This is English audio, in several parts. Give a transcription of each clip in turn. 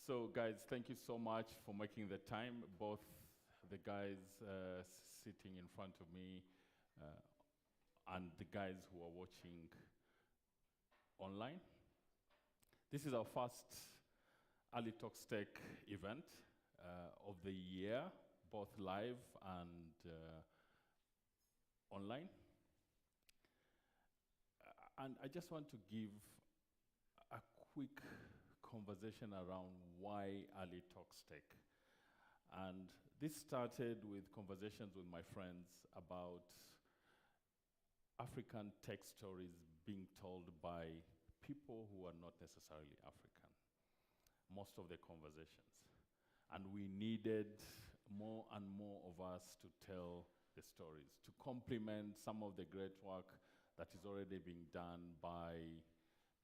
So guys, thank you so much for making the time, both the guys sitting in front of me and the guys who are watching online. This is our first Ali Talks Tech event of the year, both live and online. And I just want to give a quick conversation around why Ali Talks Tech. And this started with conversations with my friends about African tech stories being told by people who are not necessarily African, most of the conversations. And we needed more and more of us to tell the stories, to complement some of the great work that is already being done by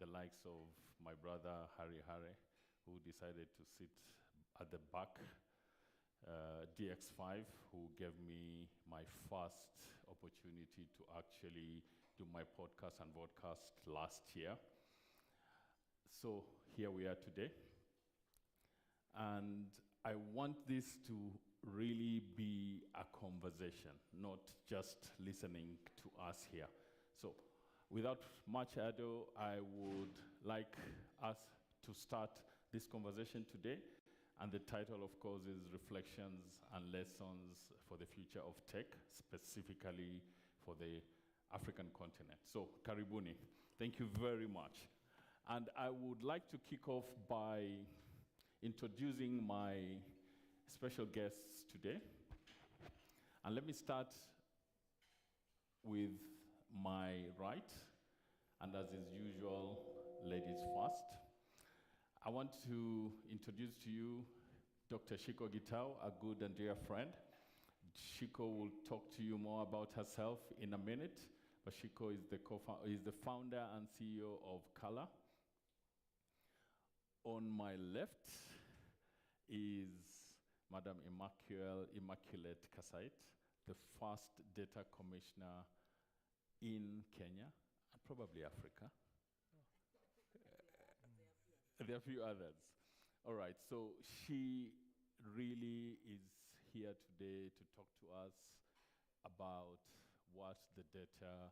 the likes of my brother, Harry Hare, who decided to sit at the back, DX5, who gave me my first opportunity to actually do my podcast and broadcast last year. So here we are today. And I want this to really be a conversation, not just listening to us here. So without much ado, I would like us to start this conversation today. And the title, of course, is Reflections and Lessons for the Future of Tech, specifically for the African continent. So, Karibuni, thank you very much. And I would like to kick off by introducing my special guests today. And let me start with my right, and as is usual, ladies first. I want to introduce to you Dr. Shiko Gitau, a good and dear friend. Shiko will talk to you more about herself in a minute, but Shiko is the founder and CEO of Color. On my left is Madam Immaculate Kasait, the first data commissioner in Kenya, and probably Africa. There are a few others. All right, so she really is here today to talk to us about what the Data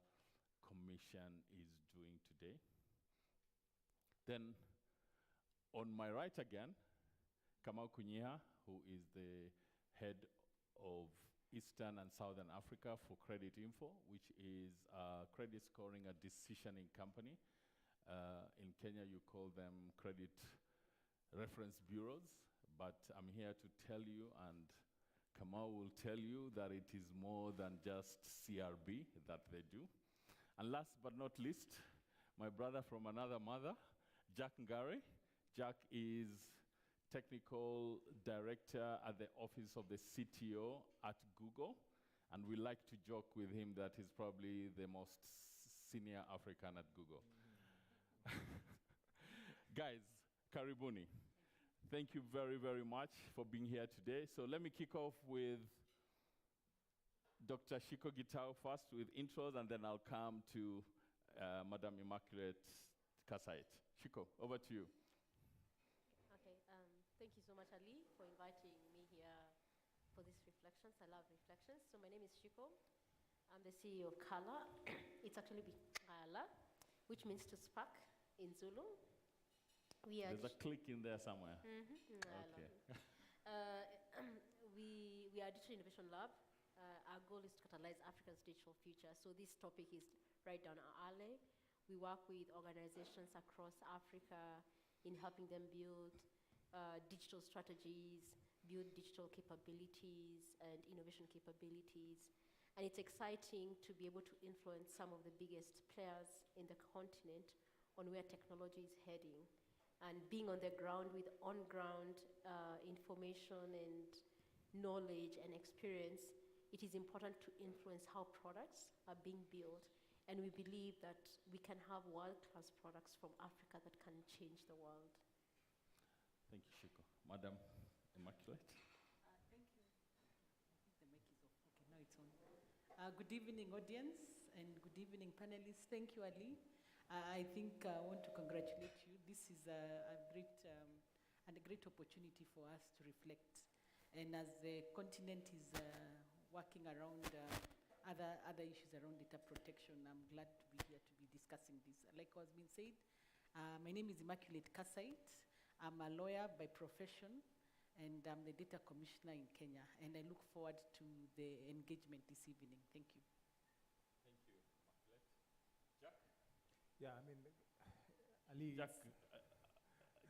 Commission is doing today. Then, on my right again, Kamau Kunyiha, who is the head of Eastern and Southern Africa for Credit Info, which is a credit scoring and decisioning company. In Kenya, you call them credit reference bureaus, but I'm here to tell you, and Kamau will tell you, that it is more than just CRB that they do. And last but not least, my brother from another mother, Jack Ngare. Jack is technical director at the office of the CTO at Google, and we like to joke with him that he's probably the most senior African at Google. Guys, Karibuni. Thank you very, very much for being here today. So let me kick off with Dr. Shiko Gitau first with intros, and then I'll come to Madam Immaculate Kasait. Shiko, over to you. Okay, thank you so much, Ali, for inviting me here for these reflections. I love reflections. So my name is Shiko. I'm the CEO of Kala. It's actually Kala, which means to spark in Zulu. There's a click in there somewhere. Okay. Uh, we are a digital innovation lab. Our goal is to catalyze Africa's digital future. So this topic is right down our alley. We work with organizations across Africa in helping them build digital strategies, build digital capabilities and innovation capabilities. And it's exciting to be able to influence some of the biggest players in the continent on where technology is heading. And being on the ground with on-ground information and knowledge and experience, it is important to influence how products are being built. And we believe that we can have world-class products from Africa that can change the world. Thank you, Shiko. Madam Immaculate. Thank you. I think the mic is off. Okay, now it's on. Good evening, audience, and good evening, panelists. Thank you, Ali. I think I want to congratulate you. This is a great opportunity for us to reflect. And as the continent is working around other issues around data protection, I'm glad to be here to be discussing this. Like what's been said, my name is Immaculate Kasait. I'm a lawyer by profession, and I'm the data commissioner in Kenya. And I look forward to the engagement this evening. Thank you. Thank you, Immaculate. Jack? Yeah, I mean, Ali.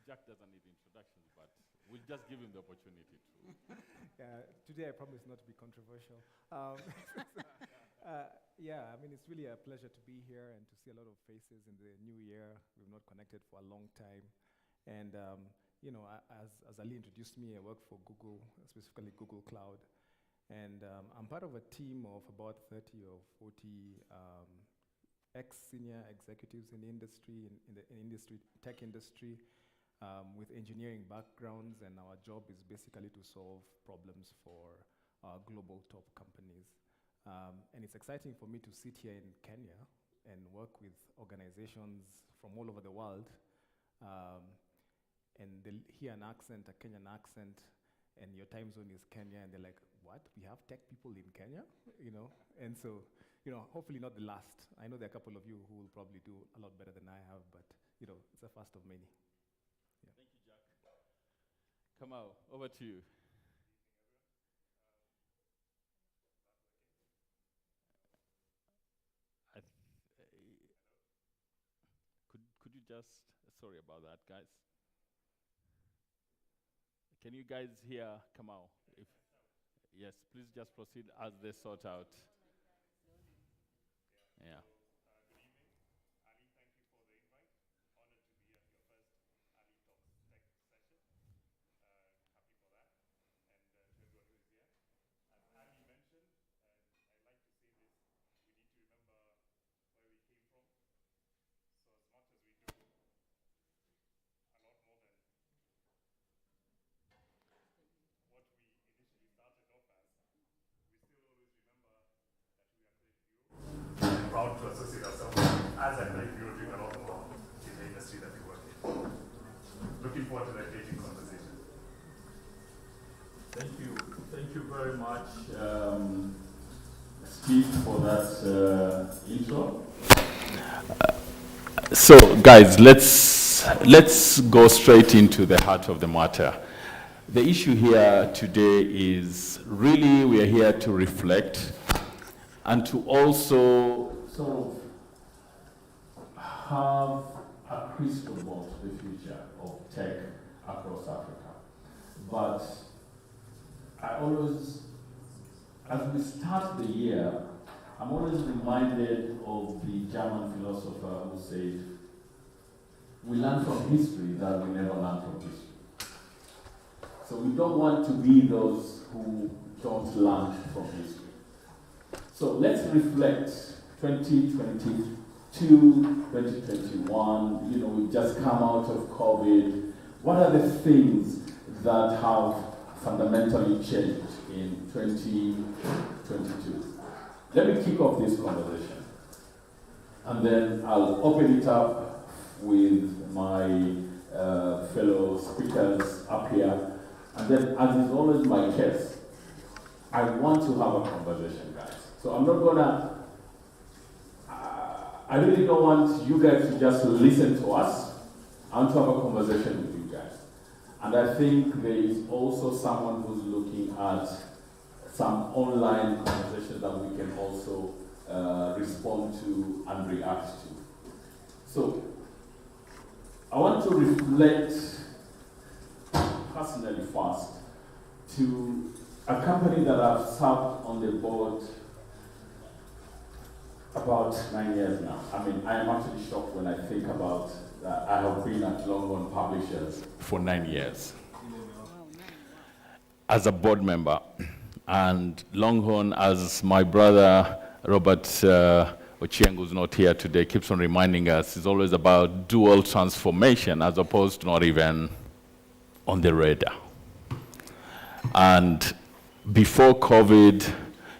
Jack doesn't need introductions, but we'll just give him the opportunity to. Today I promise not to be controversial. Yeah, I mean, it's really a pleasure to be here and to see a lot of faces in the new year. We've not connected for a long time. And, you know, as Ali introduced me, I work for Google, specifically Google Cloud. And I'm part of a team of about 30 or 40 ex-senior executives in the industry, tech industry, with engineering backgrounds, and our job is basically to solve problems for global top companies. And it's exciting for me to sit here in Kenya and work with organizations from all over the world, and they'll hear an accent, a Kenyan accent, and your time zone is Kenya, and they're like, what? We have tech people in Kenya? You know? And so, you know, hopefully not the last. I know there are a couple of you who will probably do a lot better than I have, but, you know, it's a first of many. Yeah. Thank you, Jack. Kamau, over to you. Could you just, sorry about that, guys. Can you guys hear Kamau? Yes, please just proceed as they sort out. Yeah. Good evening. Ali, thank you for the invite. Honored to be at your first Ali Talks Tech session. Happy for that. And to everyone who is here. As Ali mentioned, and I like to say this, we need to remember where we came from. So as much as we do a lot more than what we initially started off as, we still always remember that we are Credit Bureau. Proud to associate ourselves as a Credit Bureau doing a lot more in the industry that we work in. Looking forward to the engaging conversation. Thank you. Thank you very much, Steve, for that intro. So, guys, let's go straight into the heart of the matter. The issue here today is really we are here to reflect and to also sort of have a crystal ball to the future of tech across Africa. But I always, as we start the year, I'm always reminded of the German philosopher who said, we learn from history that we never learn from history. So we don't want to be those who don't learn from history. So let's reflect 2022, 2021, you know, we've just come out of COVID. What are the things that have fundamentally changed in 2022? Let me kick off this conversation, and then I'll open it up with my fellow speakers up here. And then, as is always my case, I want to have a conversation, guys. So I'm not gonna I really don't want you guys to just listen to us. I want to have a conversation with you guys. And I think there is also someone who's looking at some online conversations that we can also respond to and react to. So, I want to reflect personally first to a company that I've served on the board about 9 years now. I mean, I am actually shocked when I think about I have been at Longhorn Publishers for 9 years as a board member. And Longhorn, as my brother Robert Ochieng, who's not here today, keeps on reminding us, is always about dual transformation as opposed to not even on the radar. And before COVID,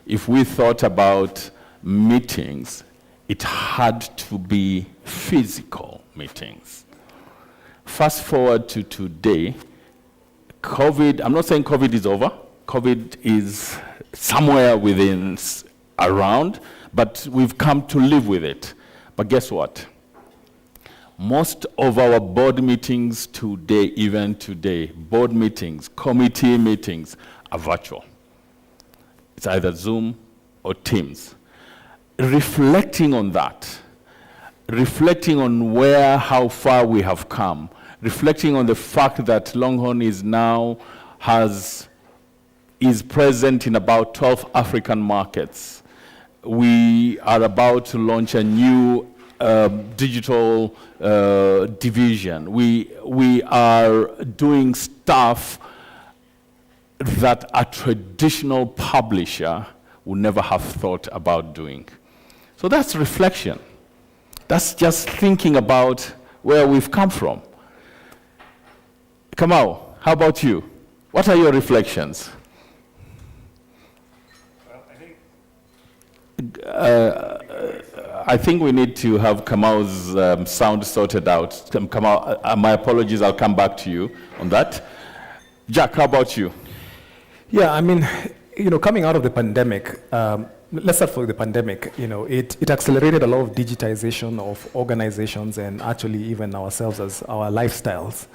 if we thought about meetings, it had to be physical meetings. Fast forward to today, COVID, I'm not saying COVID is over. COVID is somewhere within, around, but we've come to live with it. But guess what? Most of our board meetings today, even today, board meetings, committee meetings, are virtual. It's either Zoom or Teams. Reflecting on that, reflecting on how far we have come, reflecting on the fact that Longhorn is present in about 12 African markets. We are about to launch a new digital division. We are doing stuff that a traditional publisher would never have thought about doing. So that's reflection. That's just thinking about where we've come from. Kamau, how about you? What are your reflections? Well, I think we need to have Kamau's sound sorted out. Kamau, my apologies, I'll come back to you on that. Jack, how about you? Yeah, I mean, coming out of the pandemic, let's start with the pandemic. It accelerated a lot of digitization of organizations and actually even ourselves as our lifestyles.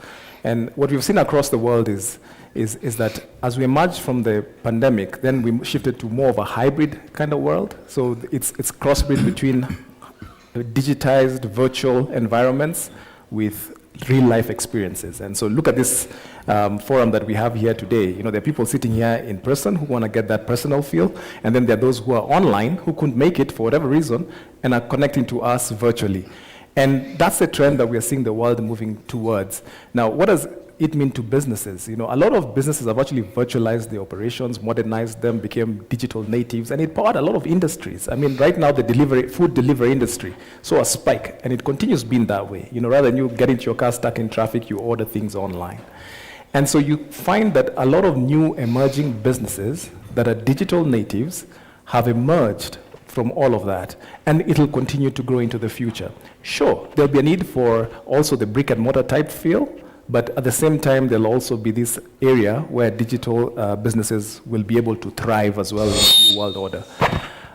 And what we've seen across the world is that as we emerged from the pandemic, then we shifted to more of a hybrid kind of world. So it's crossbreed between digitized virtual environments with real life experiences. And so look at this forum that we have here today. There are people sitting here in person who want to get that personal feel, and then there are those who are online who couldn't make it for whatever reason and are connecting to us virtually. And that's the trend that we are seeing the world moving towards. Now, what does it mean to businesses? A lot of businesses have actually virtualized the operations, modernized them, became digital natives, and it powered a lot of industries. I mean, right now, the food delivery industry saw a spike, and it continues being that way. Rather than you get into your car stuck in traffic, you order things online. And so you find that a lot of new emerging businesses that are digital natives have emerged from all of that, and it'll continue to grow into the future. Sure, there'll be a need for also the brick and mortar type feel, but at the same time, there'll also be this area where digital businesses will be able to thrive as well in the new world order.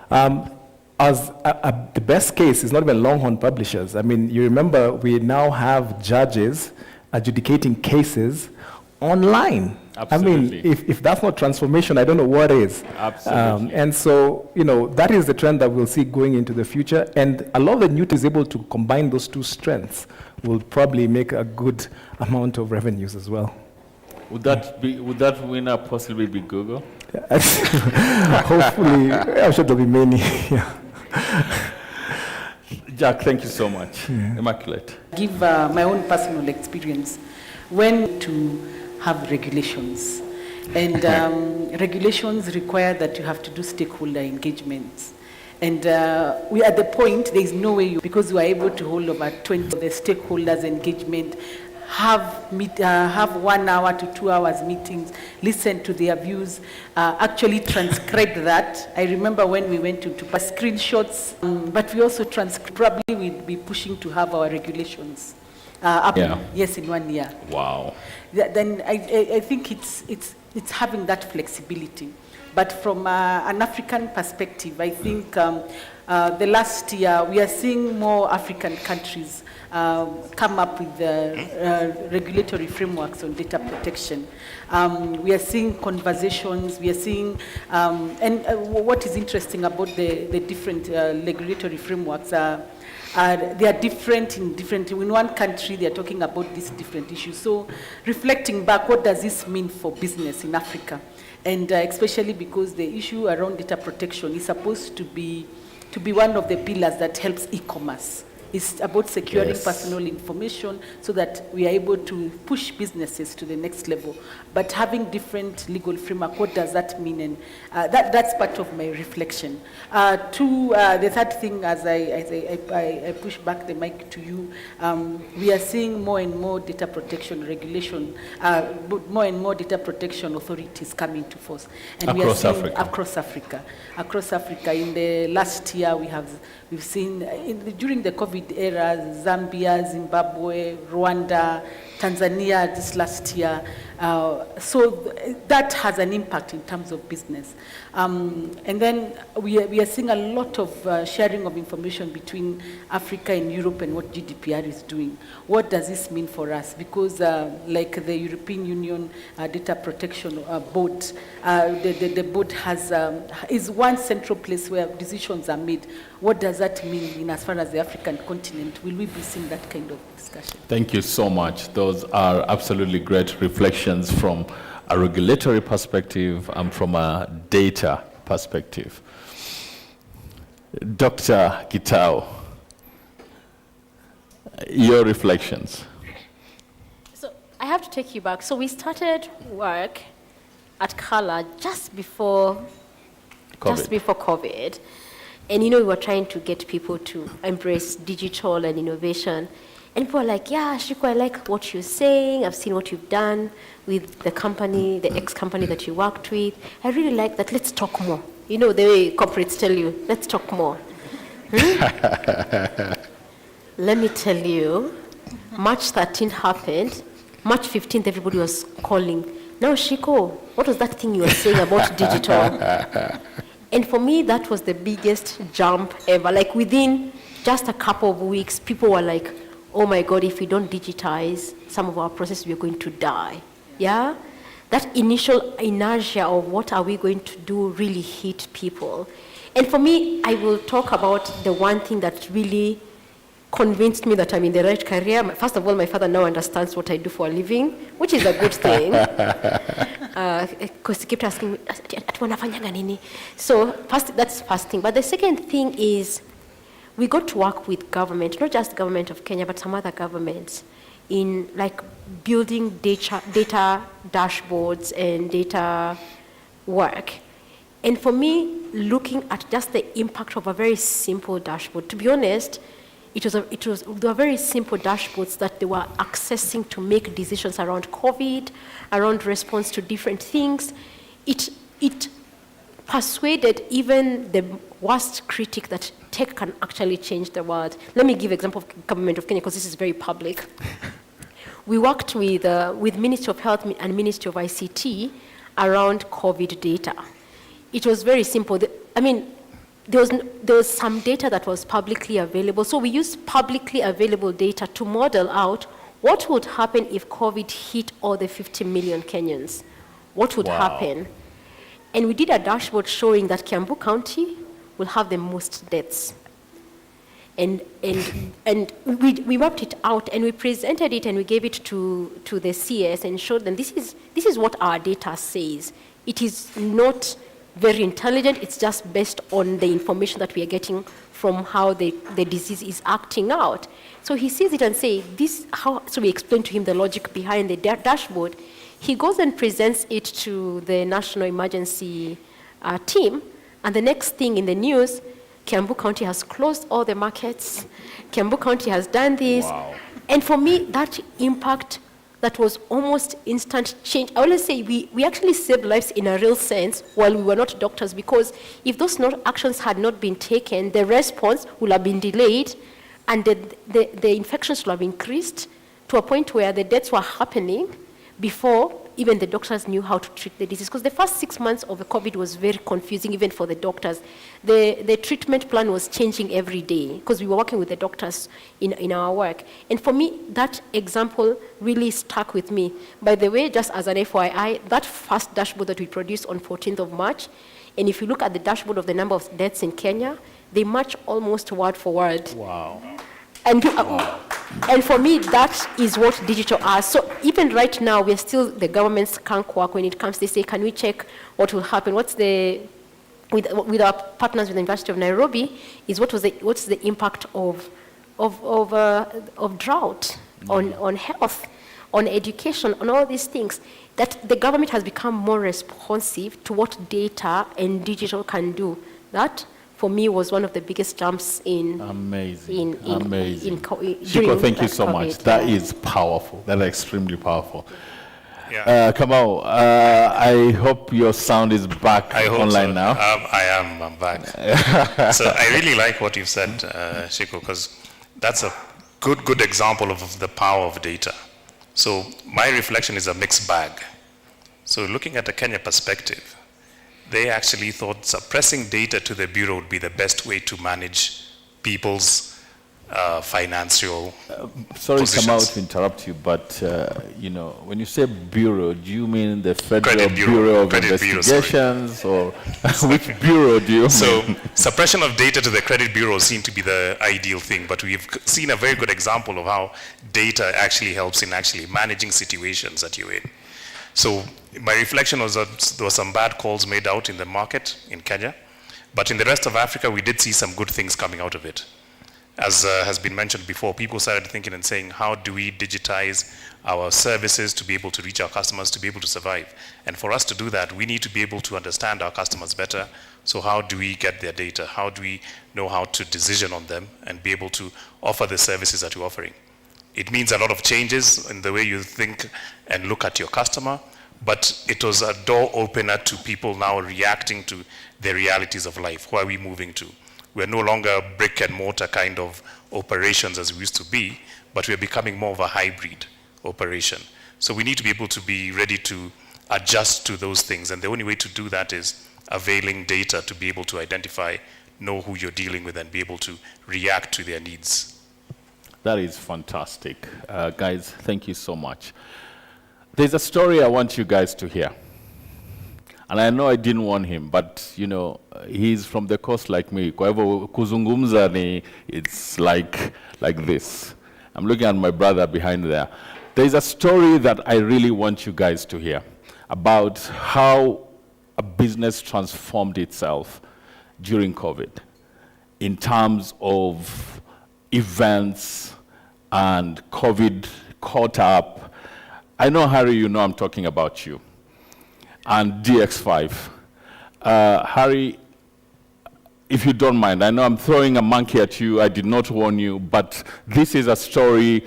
The best case is not even Longhorn Publishers. I mean, you remember we now have judges adjudicating cases online. Absolutely. I mean, if that's not transformation, I don't know what is. Absolutely. And so, that is the trend that we'll see going into the future. And a lot of the new is able to combine those two strengths will probably make a good amount of revenues as well. Would that winner possibly be Google? Hopefully, I'm sure there'll be many. Yeah. Jack, thank you so much. Yeah. Immaculate. Give my own personal experience. When to have regulations. And regulations require that you have to do stakeholder engagements. And we are at the point, there is no way, because we are able to hold over 20 of the stakeholders engagement, have 1 hour to 2 hours meetings, listen to their views, actually transcribe that. I remember when we went to screenshots, but we also probably we'll be pushing to have our regulations. Yes, in 1 year. Wow. Then I think it's having that flexibility. But from an African perspective, I think the last year, we are seeing more African countries come up with regulatory frameworks on data protection. We are seeing conversations, we are seeing, what is interesting about the different regulatory frameworks they are different in one country, they are talking about these different issues. So reflecting back, what does this mean for business in Africa? And especially because the issue around data protection is supposed to be one of the pillars that helps e-commerce. It's about securing personal information so that we are able to push businesses to the next level. But having different legal framework, what does that mean? And that's part of my reflection. The third thing, as I push back the mic to you, we are seeing more and more data protection regulation, more and more data protection authorities coming to force. And across we are seeing Africa. Across Africa. In the last year, we've seen, during the COVID era, Zambia, Zimbabwe, Rwanda, Tanzania this last year. So that has an impact in terms of business. And then we are seeing a lot of sharing of information between Africa and Europe and what GDPR is doing. What does this mean for us? Because like the European Union Data Protection Board, the board is one central place where decisions are made. What does that mean in as far as the African continent? Will we be seeing that kind of discussion? Thank you so much. Those are absolutely great reflections from a regulatory perspective and from a data perspective. Dr. Gitau, your reflections. So I have to take you back. So we started work at Kala just before COVID. And we were trying to get people to embrace digital and innovation. And people were like, yeah, Shiko, I like what you're saying. I've seen what you've done with the company, the ex-company that you worked with. I really like that. Let's talk more. The way corporates tell you, let's talk more. Let me tell you, March 13th happened. March 15th, everybody was calling. Now, Shiko, what was that thing you were saying about digital? And for me, that was the biggest jump ever. Like within just a couple of weeks, people were like, oh my God, if we don't digitize some of our processes, we're going to die. Yeah? That initial inertia of what are we going to do really hit people. And for me, I will talk about the one thing that really convinced me that I'm in the right career. First of all, my father now understands what I do for a living, which is a good thing. Because he kept asking me, so that's first thing. But the second thing is we got to work with government, not just government of Kenya, but some other governments in like building data dashboards and data work. And for me, looking at just the impact of a very simple dashboard, to be honest, they were very simple dashboards that they were accessing to make decisions around COVID, around response to different things. It persuaded even the worst critic that tech can actually change the world. Let me give an example of government of Kenya, because this is very public. We worked with Ministry of Health and Ministry of ICT around COVID data. It was very simple. There was some data that was publicly available. So we used publicly available data to model out what would happen if COVID hit all the 50 million Kenyans. What would happen? And we did a dashboard showing that Kiambu County will have the most deaths. And we mapped it out and we presented it and we gave it to the CS and showed them this is what our data says. It is not very intelligent, it's just based on the information that we are getting from how the disease is acting out. So he sees it and says, so we explain to him the logic behind the dashboard. He goes and presents it to the National Emergency team, and the next thing in the news, Kiambu County has closed all the markets, Kiambu County has done this. Wow. And for me, that impact, that was almost instant change. I always say we actually saved lives in a real sense while we were not doctors, because if those actions had not been taken, the response would have been delayed and the infections would have increased to a point where the deaths were happening before even the doctors knew how to treat the disease. Because the first 6 months of the COVID was very confusing, even for the doctors. The treatment plan was changing every day because we were working with the doctors in our work. And for me, that example really stuck with me. By the way, just as an FYI, that first dashboard that we produced on 14th of March, and if you look at the dashboard of the number of deaths in Kenya, they match almost word for word. Wow. And for me, that is what digital is. So even right now, we're still the government's can't work when it comes. They say, can we check what will happen? What's the with our partners with the University of Nairobi? Is what's the impact of drought on health, on education, on all these things? That the government has become more responsive to what data and digital can do. That, for me, was one of the biggest jumps in. Amazing. Amazing. Shiko, thank you so much. That yeah. is powerful. That is extremely powerful. Yeah. Kamau, I hope your sound is back I hope online so. now. I'm back. So I really like what you've said, Shiko, because that's a good example of the power of data. So my reflection is a mixed bag. So looking at the Kenya perspective, they actually thought suppressing data to the Bureau would be the best way to manage people's financial Sorry, positions. Kamau, to interrupt you, but when you say bureau, do you mean the Federal Credit Bureau. Bureau of Credit Bureau, sorry. Investigations, or which bureau do you So mean? suppression of data to the credit bureau seemed to be the ideal thing, but we've seen a very good example of how data actually helps in actually managing situations that you're in. So my reflection was that there were some bad calls made out in the market in Kenya, but in the rest of Africa, we did see some good things coming out of it. As has been mentioned before, people started thinking and saying, how do we digitize our services to be able to reach our customers, to be able to survive? And for us to do that, we need to be able to understand our customers better. So how do we get their data? How do we know how to decision on them and be able to offer the services that we're offering? It means a lot of changes in the way you think and look at your customer, but it was a door opener to people now reacting to the realities of life. Where are we moving to? We're no longer brick and mortar kind of operations as we used to be, but we're becoming more of a hybrid operation. So we need to be able to be ready to adjust to those things. And the only way to do that is availing data to be able to identify, know who you're dealing with, and be able to react to their needs. That is fantastic. Guys, thank you so much. There's a story I want you guys to hear. And I know I didn't warn him, but, he's from the coast like me. Kwa hivyo kuzungumza ni, it's like this. I'm looking at my brother behind there. There's a story that I really want you guys to hear about how a business transformed itself during COVID in terms of events and COVID caught up. I know, Harry, I'm talking about you. And DX5. Harry, if you don't mind, I know I'm throwing a monkey at you, I did not warn you, but this is a story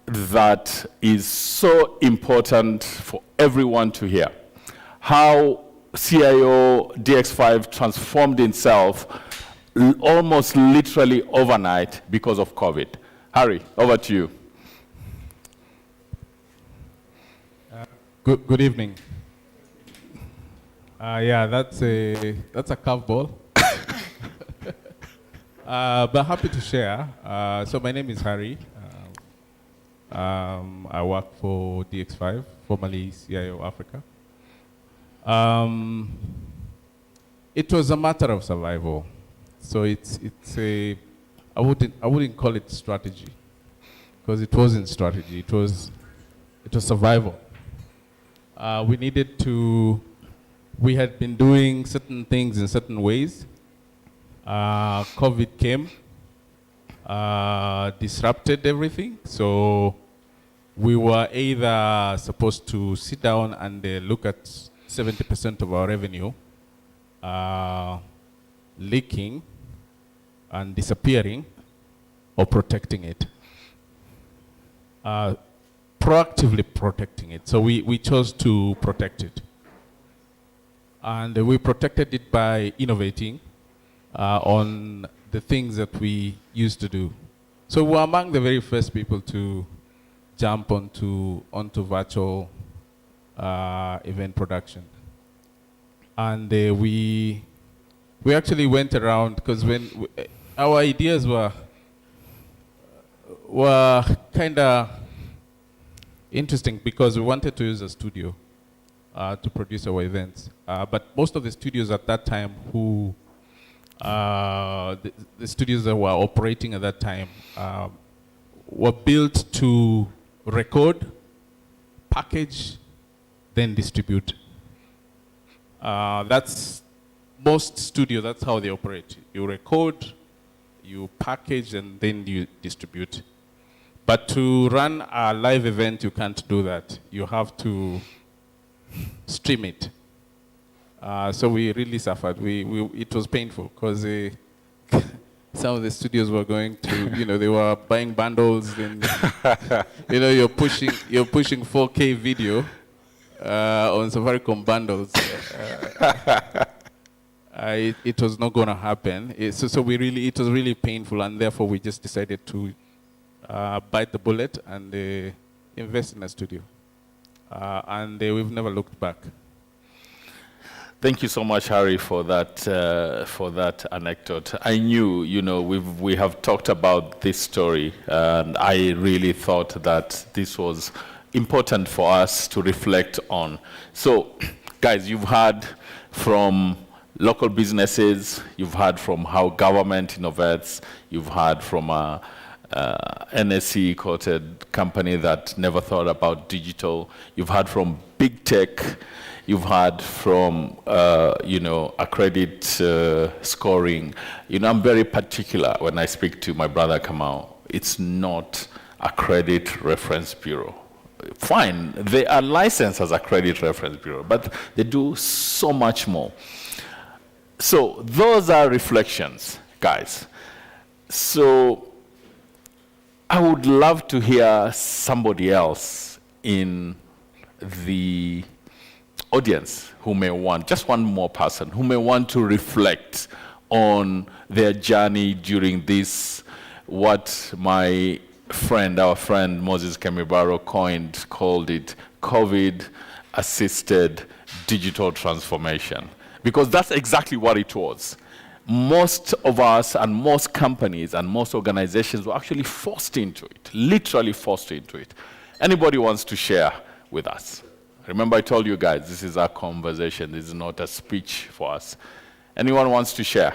that is so important for everyone to hear. How CIO DX5 transformed itself almost literally overnight because of COVID. Harry, over to you. Good evening. Yeah, that's a curveball. But happy to share. So my name is Harry. I work for DX5, formerly CIO Africa. It was a matter of survival. So it's I wouldn't call it strategy, because it wasn't strategy. It was survival. We had been doing certain things in certain ways. COVID came, disrupted everything. So we were either supposed to sit down and look at 70% of our revenue leaking and disappearing, or protecting it. Proactively protecting it. So we chose to protect it. And we protected it by innovating on the things that we used to do. So we were among the very first people to jump onto virtual event production. And we actually went around, because our ideas were kind of interesting, because we wanted to use a studio to produce our events. But most of the studios at that time the studios that were operating at that time were built to record, package, then distribute. That's most studios, that's how they operate. You record, you package, and then you distribute. But to run a live event, you can't do that. You have to stream it. So we really suffered. It was painful, because some of the studios were going to, they were buying bundles, and you're pushing 4K video on Safaricom bundles. It was not going to happen. It was really painful, and therefore we just decided to bite the bullet and invest in a studio. And we've never looked back. Thank you so much, Harry, for that anecdote. I knew, we have talked about this story, and I really thought that this was important for us to reflect on. So, guys, you've heard from local businesses, you've heard from how government innovates, you've heard from a NSE-quoted company that never thought about digital, you've heard from big tech, you've heard from, a credit scoring. I'm very particular when I speak to my brother Kamau. It's not a credit reference bureau. Fine, they are licensed as a credit reference bureau, but they do so much more. So those are reflections, guys. So I would love to hear somebody else in the audience who may want, just one more person, who may want to reflect on their journey during this, what our friend Moses Kemibaro called it COVID-assisted digital transformation. Because that's exactly what it was. Most of us and most companies and most organizations were actually forced into it, literally forced into it. Anybody wants to share with us? Remember, I told you guys, this is our conversation. This is not a speech for us. Anyone wants to share?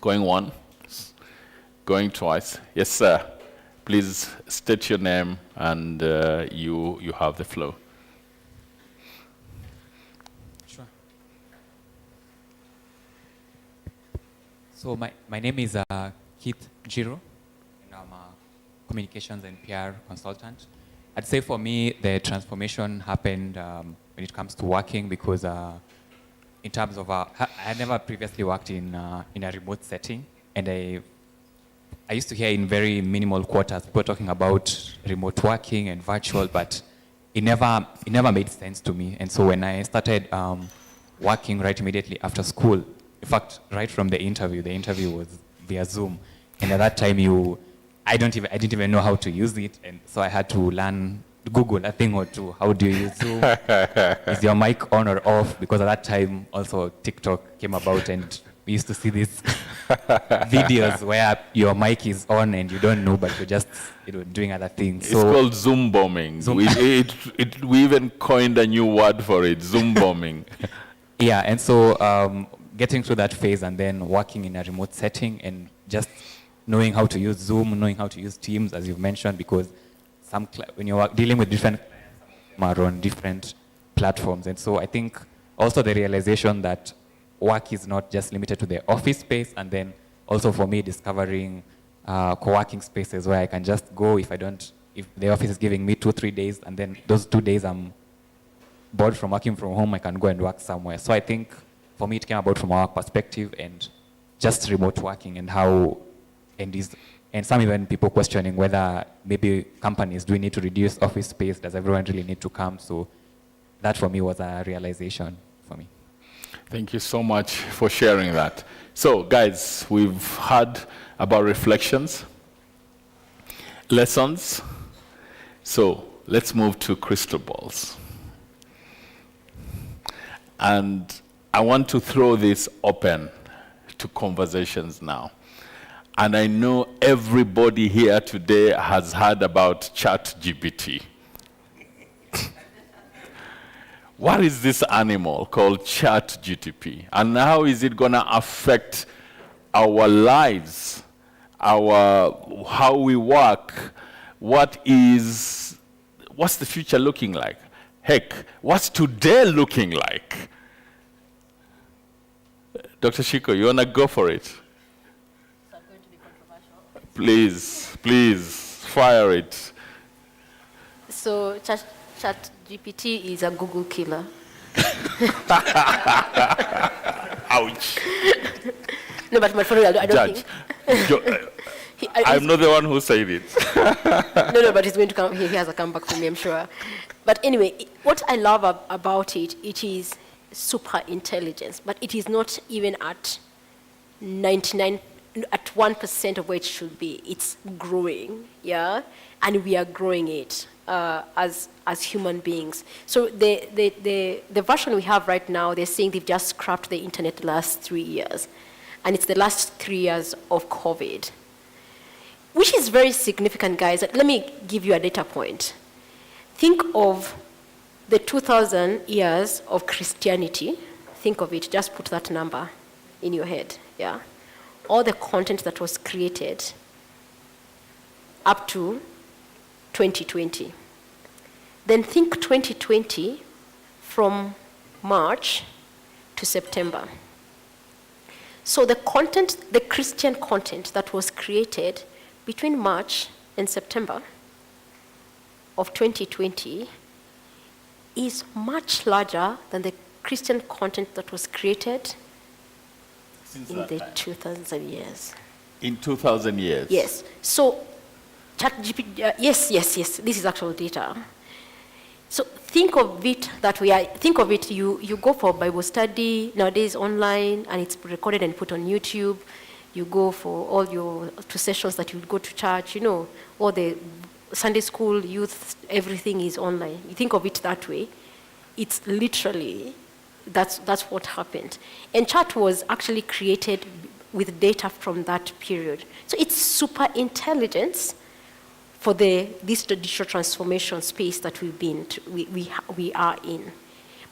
Going one? Going twice? Yes, sir. Please state your name, and you have the floor. Sure. So my name is Keith Jiro, and I'm a communications and PR consultant. I'd say for me, the transformation happened when it comes to working, because in terms of, I had never previously worked in a remote setting, and I used to hear in very minimal quarters people talking about remote working and virtual, but it never made sense to me. And so when I started working right immediately after school, in fact, right from the interview was via Zoom, and at that time I didn't even know how to use it, and so I had to learn, Google a thing or two. How do you use Zoom? Is your mic on or off? Because at that time also TikTok came about, and we used to see these videos where your mic is on and you don't know, but you're just doing other things. It's called Zoom bombing. We even coined a new word for it, Zoom bombing. Yeah, and so getting through that phase and then working in a remote setting and just knowing how to use Zoom, knowing how to use Teams, as you've mentioned, because when you're dealing with different clients, are on different platforms. And so I think also the realization that work is not just limited to the office space, and then also for me discovering co-working spaces where I can just go if the office is giving me 2-3 days, and then those 2 days I'm bored from working from home, I can go and work somewhere. So I think for me it came about from our perspective and just remote working, and how, and some even people questioning whether maybe companies, do we need to reduce office space? Does everyone really need to come? So that for me was a realization for me. Thank you so much for sharing that. So guys, we've heard about reflections, lessons. So let's move to crystal balls. And I want to throw this open to conversations now. And I know everybody here today has heard about ChatGPT. What is this animal called ChatGPT? And how is it going to affect our lives, how we work? What's the future looking like? Heck, what's today looking like? Dr. Shiko, you want to go for it? So I'm going to be Please, controversial. please, fire it. So ChatGPT is a Google killer. Ouch. No, but my friend, I don't Judge, think. I'm not the one who said it. No, but he's going to come. He has a comeback for me, I'm sure. But anyway, what I love about it, it is super intelligence, but it is not even at 1% of where it should be. It's growing, yeah, and we are growing it as human beings. So the version we have right now, they're saying they've just scrapped the internet the last 3 years, and it's the last 3 years of COVID, which is very significant, guys. Let me give you a data point. Think of the 2,000 years of Christianity. Think of it, just put that number in your head, yeah? All the content that was created up to 2020. Then think 2020 from March to September. So the content, the Christian content that was created between March and September of 2020 is much larger than the Christian content that was created in the 2,000 years. In 2,000 years? Yes. So, ChatGPT, yes, this is actual data. So think of it that way. Think of it, you go for Bible study nowadays online, and it's recorded and put on YouTube. You go for all your 2 sessions that you go to church, all the Sunday school, youth, everything is online. You think of it that way. It's literally, that's what happened. And chat was actually created with data from that period. So it's super intelligence for this digital transformation space that we are in.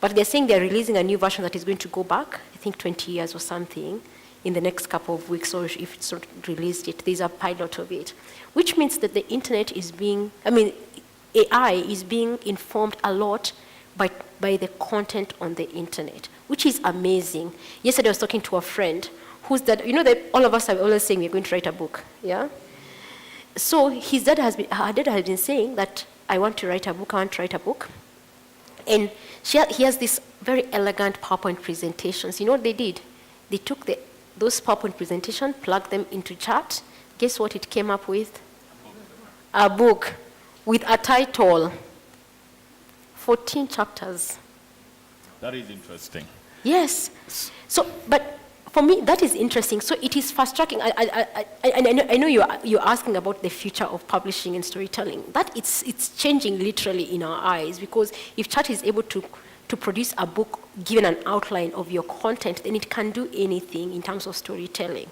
But they're saying they're releasing a new version that is going to go back, I think 20 years or something, in the next couple of weeks, or if it's not released yet. There's a pilot of it, which means that the internet is AI is being informed a lot by the content on the internet, which is amazing. Yesterday I was talking to a friend who's that, that all of us are always saying we're going to write a book, yeah? So her dad has been saying that I want to write a book. And he has this very elegant PowerPoint presentations. You know what they did? They took those PowerPoint presentations, plugged them into chat. Guess what it came up with? A book with a title, 14 chapters. That is interesting. Yes. So, but for me, that is interesting. So it is fast tracking. I know you're asking about the future of publishing and storytelling. That it's changing literally in our eyes, because if chat is able to produce a book given an outline of your content, then it can do anything in terms of storytelling.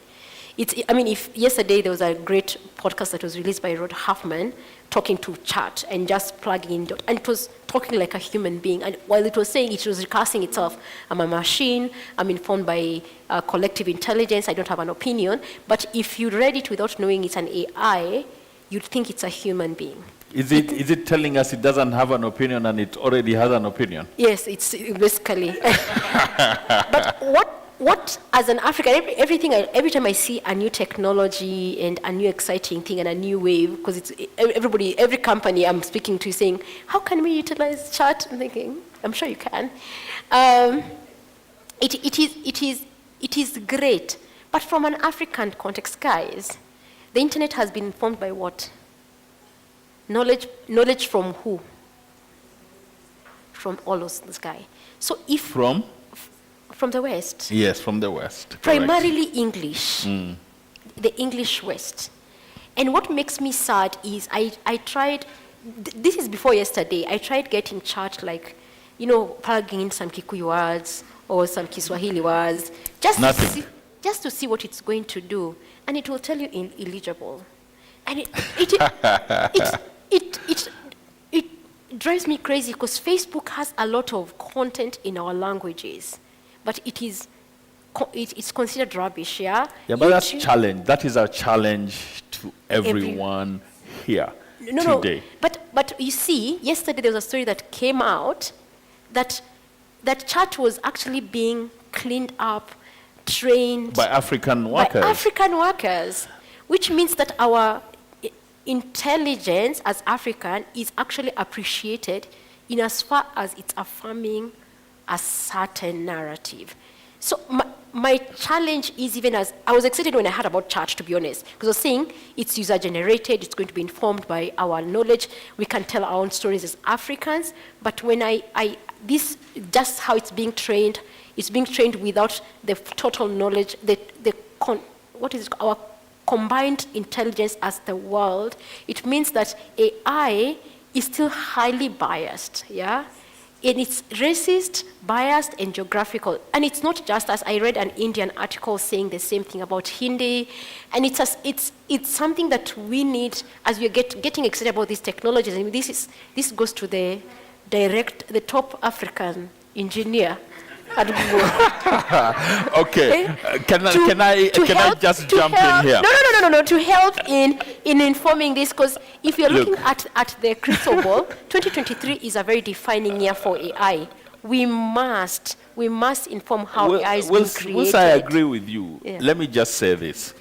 If yesterday there was a great podcast that was released by Rod Huffman talking to chat and just plugging in, and it was talking like a human being. And while it was saying, it was recasting itself, I'm a machine, I'm informed by collective intelligence, I don't have an opinion. But if you read it without knowing it's an AI, you'd think it's a human being. Is it telling us it doesn't have an opinion and it already has an opinion? Yes, it's basically. But what as an African, every time I see a new technology and a new exciting thing and a new wave, because it's every company I'm speaking to is saying, how can we utilize chat? I'm thinking, I'm sure you can. It is great, but from an African context, guys, the internet has been informed by what? Knowledge from who? From all of this guy. So if From the West. Yes, from the West. Primarily English. The English West. And what makes me sad is I tried, this is before yesterday, I tried getting chat like plugging in some Kikuyu words or some Kiswahili words, just Nothing. just to see what it's going to do, and it will tell you illegible, and it drives me crazy because Facebook has a lot of content in our languages, but it's considered rubbish, yeah? Yeah, but that's YouTube- challenge. That is our challenge to everyone here today. No, but you see, yesterday there was a story that came out that chat was actually being cleaned up, trained By African workers. by African workers, which means that our intelligence as African is actually appreciated in as far as it's affirming a certain narrative. So my challenge is, even as I was excited when I heard about chat, to be honest, because I was saying it's user generated, it's going to be informed by our knowledge, we can tell our own stories as Africans, but when this, just how it's being trained without the total knowledge, our combined intelligence as the world. It means that AI is still highly biased, yeah? And it's racist, biased, and geographical. And it's not just us. I read an Indian article saying the same thing about Hindi. And it's something that we need, as we're getting excited about these technologies. I mean, this goes to the top African engineer at Google. Okay. Can I just jump in here? No, to help in informing this, because if you're looking at the crystal ball, 2023 is a very defining year for AI. We must inform how AI is being created. Whilst I agree with you, Yeah. let me just say this.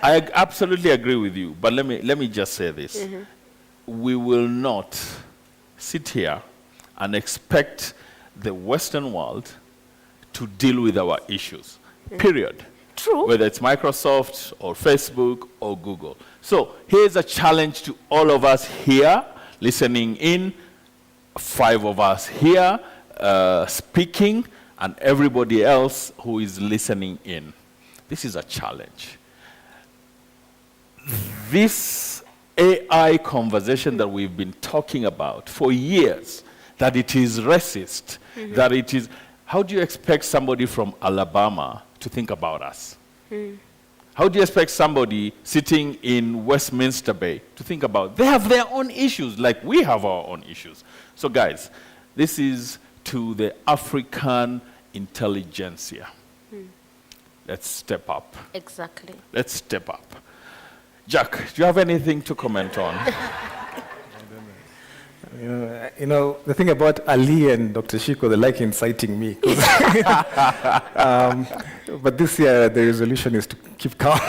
I absolutely agree with you, but let me just say this. We will not sit here and expect the Western world to deal with our issues, period. True. Whether it's Microsoft or Facebook or Google. So here's a challenge to all of us here listening in, 5 of us here speaking, and everybody else who is listening in. This is a challenge. This AI conversation that we've been talking about for years, that it is racist, that it is... How do you expect somebody from Alabama to think about us? How do you expect somebody sitting in Westminster Bay to think about? They have their own issues, like we have our own issues. So guys, this is to the African intelligentsia. Let's step up. Exactly. Let's step up. Jack, do you have anything to comment on? The thing about Ali and Dr. Shiko, they like inciting me. But this year, the resolution is to keep calm.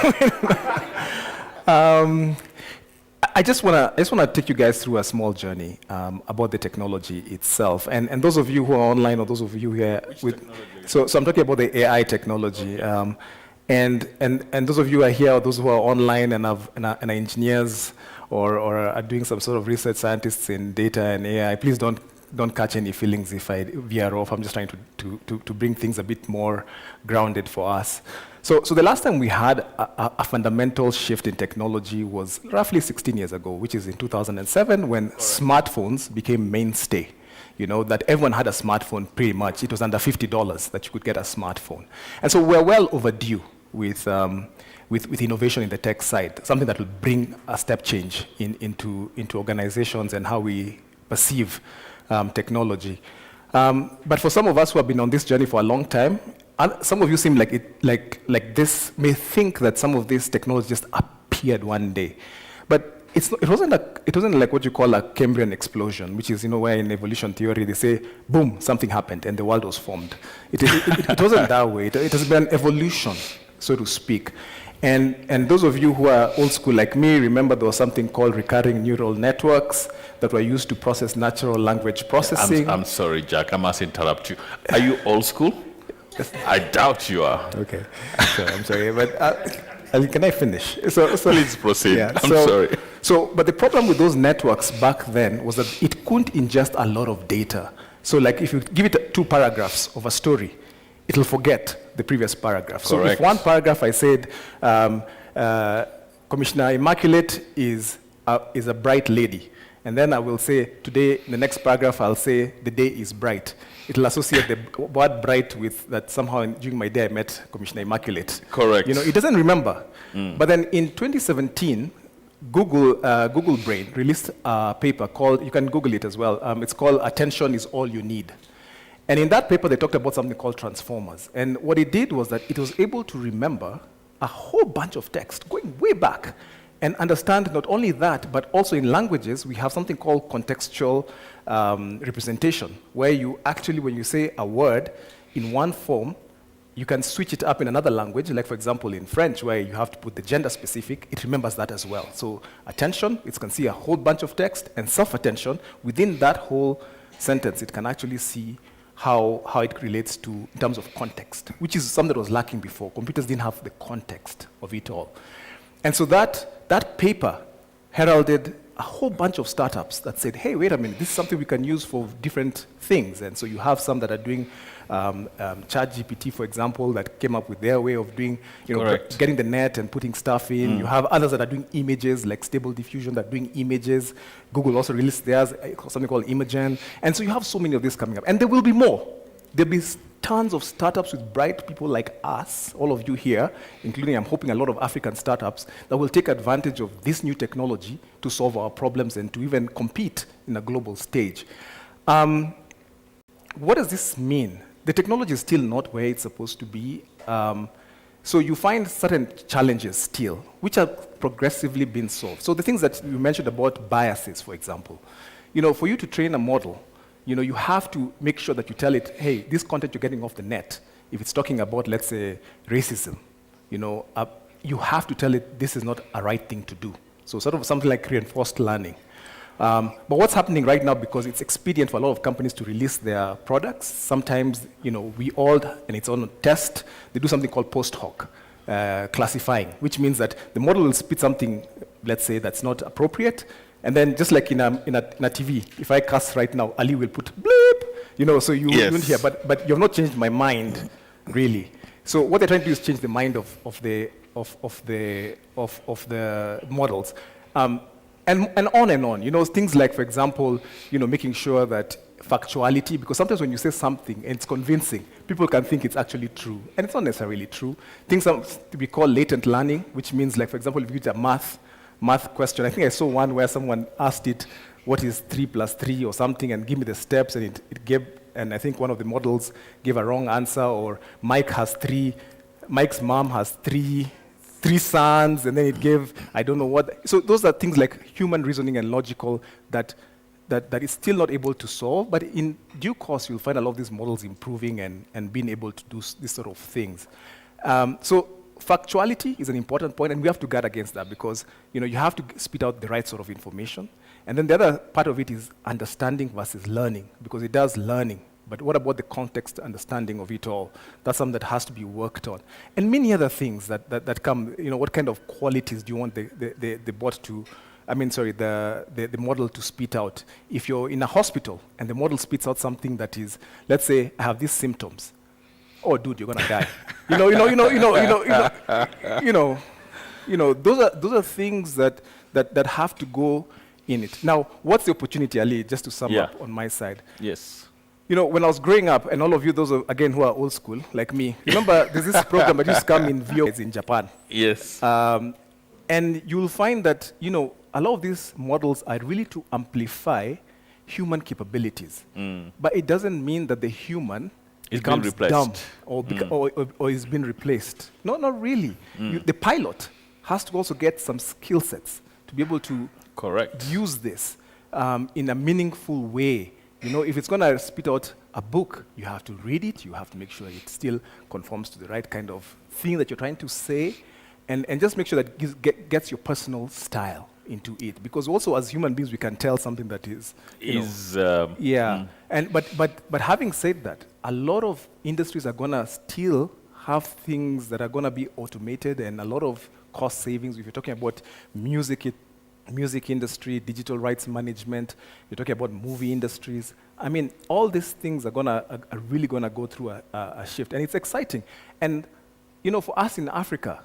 I just want to take you guys through a small journey about the technology itself. And those of you who are online, or those of you here so I'm talking about the AI technology. And those of you who are here, or those who are online and are engineers, or are doing some sort of research scientists in data and AI, please don't catch any feelings if I veer off. I'm just trying to bring things a bit more grounded for us. So the last time we had a fundamental shift in technology was roughly 16 years ago, which is in 2007, when smartphones became mainstay. That everyone had a smartphone pretty much. It was under $50 that you could get a smartphone. And so we're well overdue with innovation in the tech side, something that will bring a step change into organizations and how we perceive technology. But for some of us who have been on this journey for a long time, some of you seem like this may think that some of this technology just appeared one day. But it wasn't like what you call a Cambrian explosion, which is, where in evolution theory they say, boom, something happened and the world was formed. It wasn't that way. It has been evolution, so to speak. And those of you who are old school like me, remember there was something called recurring neural networks that were used to process natural language processing. I'm sorry, Jack, I must interrupt you. Are you old school? I doubt you are. Okay, so I'm sorry, but Ali, can I finish? So Please proceed. Yeah, I'm sorry. But the problem with those networks back then was that it couldn't ingest a lot of data. So like if you give it 2 paragraphs of a story, it'll forget the previous paragraph. Correct. So if one paragraph I said, Commissioner Immaculate is a bright lady, And then I will say, today, in the next paragraph, I'll say, the day is bright. It'll associate the word bright with that somehow during my day I met Commissioner Immaculate. Correct. You know, it doesn't remember. But then in 2017, Google Brain released a paper called, you can Google it as well, it's called Attention is All You Need. And in that paper, they talked about something called transformers. And what it did was that it was able to remember a whole bunch of text going way back and understand not only that, but also in languages, we have something called contextual representation, where you actually, when you say a word in one form, you can switch it up in another language, like for example in French, where you have to put the gender specific, it remembers that as well. So attention, it can see a whole bunch of text, and self-attention, within that whole sentence, it can actually see how it relates to, in terms of context, which is something that was lacking before. Computers didn't have the context of it all. And so that paper heralded a whole bunch of startups that said, hey, wait a minute, this is something we can use for different things. And so you have some that are doing ChatGPT, for example, that came up with their way of doing, getting the net and putting stuff in. You have others that are doing images, like Stable Diffusion, that are doing images. Google also released theirs, something called Imagen. And so you have so many of these coming up. And there will be more. There'll be tons of startups with bright people like us, all of you here, including, I'm hoping, a lot of African startups, that will take advantage of this new technology to solve our problems and to even compete in a global stage. What does this mean? The technology is still not where it's supposed to be. So you find certain challenges still, which are progressively being solved. So the things that you mentioned about biases, for example. For you to train a model, you have to make sure that you tell it, hey, this content you're getting off the net, if it's talking about, let's say, racism, you have to tell it this is not a right thing to do. So sort of something like reinforced learning. But what's happening right now, because it's expedient for a lot of companies to release their products, sometimes, we all, and it's on a test, they do something called post hoc classifying, which means that the model will spit something, let's say, that's not appropriate, and then just like in a TV, if I cuss right now, Ali will put bleep, so you won't hear, but you've not changed my mind, really. So what they're trying to do is change the mind of the models. And on and on, things like, for example, making sure that factuality, because sometimes when you say something and it's convincing, people can think it's actually true, and it's not necessarily true. Things to be called latent learning, which means, like, for example, if you get a math question, I think I saw one where someone asked it, what is 3 plus 3 or something, and give me the steps, and it gave, and I think one of the models gave a wrong answer, or Mike's mom has three sons, and then it gave, I don't know what. So those are things like human reasoning and logical that is still not able to solve, but in due course, you'll find a lot of these models improving and being able to do these sort of things. So factuality is an important point, and we have to guard against that, because you have to spit out the right sort of information. And then the other part of it is understanding versus learning, because it does learning. But what about the context understanding of it all? That's something that has to be worked on. And many other things that come, what kind of qualities do you want the bot to, the model to spit out? If you're in a hospital and the model spits out something that is, let's say, I have these symptoms. Oh, dude, you're gonna die. Those are things that have to go in it. Now, what's the opportunity, Ali, just to sum up on my side? Yes. When I was growing up, and all of you, those again who are old school, like me, remember there's this program that used to come in VO in Japan. Yes. And you'll find that, a lot of these models are really to amplify human capabilities. But it doesn't mean that the human becomes dumb or is being replaced. No, not really. The pilot has to also get some skill sets to be able to use this in a meaningful way. If it's going to spit out a book, you have to read it, you have to make sure it still conforms to the right kind of thing that you're trying to say, and just make sure that it gets your personal style into it. Because also as human beings, we can tell something that is... But having said that, a lot of industries are going to still have things that are going to be automated, and a lot of cost savings. If you're talking about music industry, digital rights management, you're talking about movie industries. All these things are really gonna go through a shift, and it's exciting. And for us in Africa,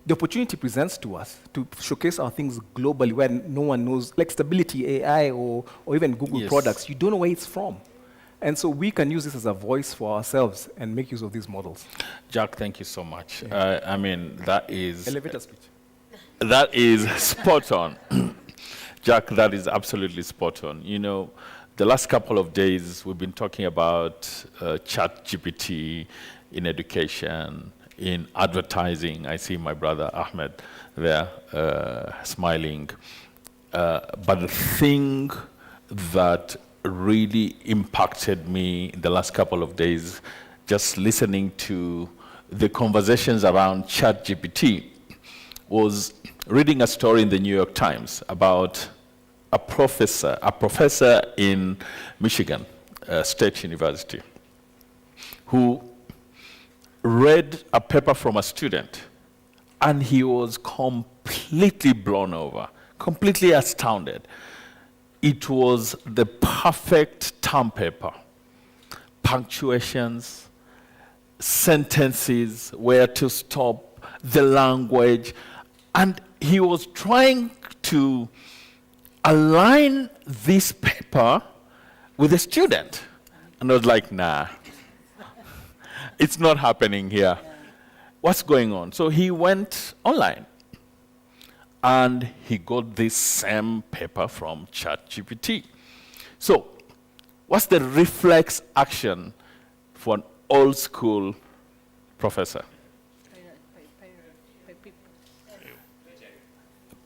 the opportunity presents to us to showcase our things globally when no one knows, like Stability AI or even Google Yes. products, you don't know where it's from. And so we can use this as a voice for ourselves and make use of these models. Jack, thank you so much. I mean, that is Elevator speech. that is spot on. Jack, that is absolutely spot on. You know, the last couple of days we've been talking about ChatGPT in education, in advertising. I see my brother Ahmed there smiling. But the thing that really impacted me in the last couple of days, just listening to the conversations around ChatGPT, was reading a story in the New York Times about a professor in Michigan State University, who read a paper from a student, and he was completely blown over, completely astounded. It was the perfect term paper. Punctuations, sentences, where to stop, the language. And he was trying to align this paper with the student. And I was like, nah, it's not happening here. What's going on? So he went online. And he got this same paper from ChatGPT. So, what's the reflex action for an old school professor?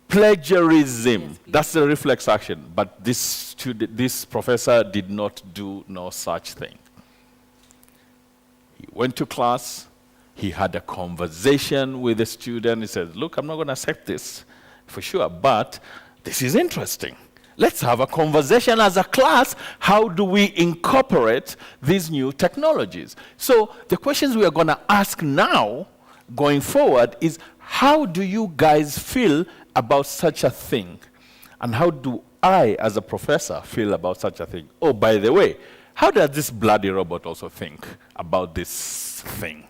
Plagiarism. That's the reflex action. But this professor did not do no such thing. He went to class. He had a conversation with the student. He said, look, I'm not going to accept this for sure, but this is interesting. Let's have a conversation as a class. How do we incorporate these new technologies? So the questions we are going to ask now, going forward, is how do you guys feel about such a thing? And how do I, as a professor, feel about such a thing? Oh, by the way, how does this bloody robot also think about this thing?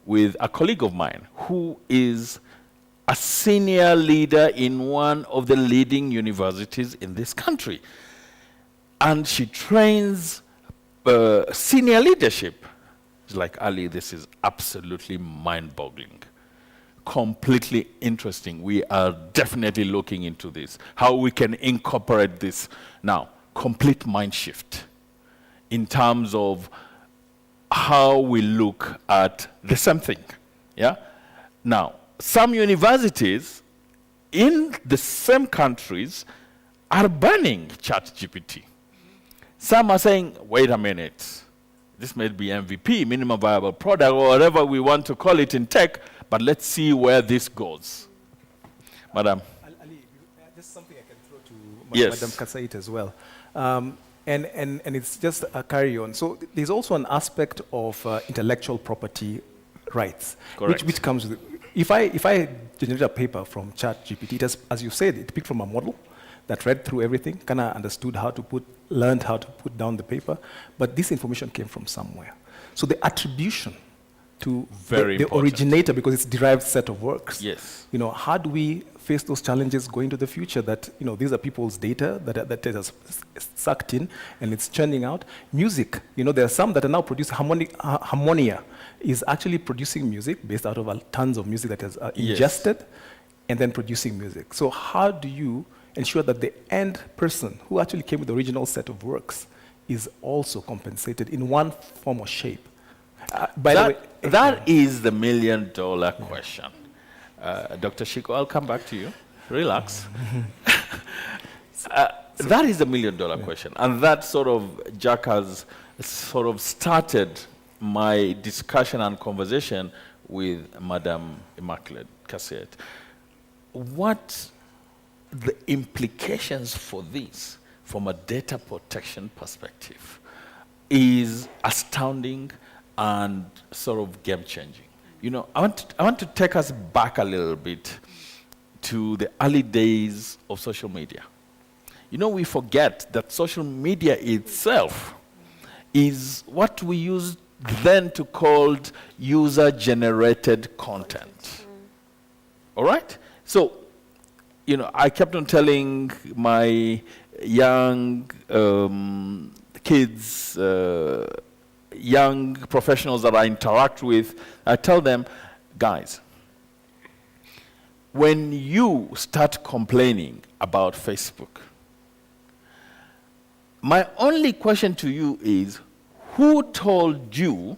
With a colleague of mine who is a senior leader in one of the leading universities in this country. And she trains senior leadership. It's like, Ali, this is absolutely mind-boggling. Completely interesting. We are definitely looking into this, how we can incorporate this. Now, complete mind shift in terms of how we look at the same thing. Yeah? Now, some universities in the same countries are banning ChatGPT. Some are saying, wait a minute, this may be MVP, minimum viable product, or whatever we want to call it in tech, but let's see where this goes. Madam. Ali, this is something I can throw to Yes. Madam Kasait as well. And it's just a carry on. So there's also an aspect of intellectual property rights, Correct. which comes with. If I generate a paper from ChatGPT, it has, as you said, it picked from a model that read through everything, kind of understood learned how to put down the paper, but this information came from somewhere. So the attribution to Very the important. originator, because it's derived set of works. Yes. You know, how do we face those challenges going to the future that, you know, these are people's data that is sucked in and it's churning out? Music, you know, there are some that are now producing Harmonia is actually producing music based out of tons of music that is Yes. ingested and then producing music. So how do you ensure that the end person who actually came with the original set of works is also compensated in one form or shape? By the way, That is the million-dollar question. Dr. Shiko, I'll come back to you. Relax. That is the million-dollar question. And that sort of, Jack has sort of started my discussion and conversation with Madam Immaculate Cassette. What the implications for this from a data protection perspective is astounding and sort of game-changing. You know, I want to take us back a little bit to the early days of social media. You know, we forget that social media itself is what we use then to called user-generated content. All right? So, I kept on telling my young kids, young professionals that I interact with, I tell them, guys, when you start complaining about Facebook, my only question to you is, who told you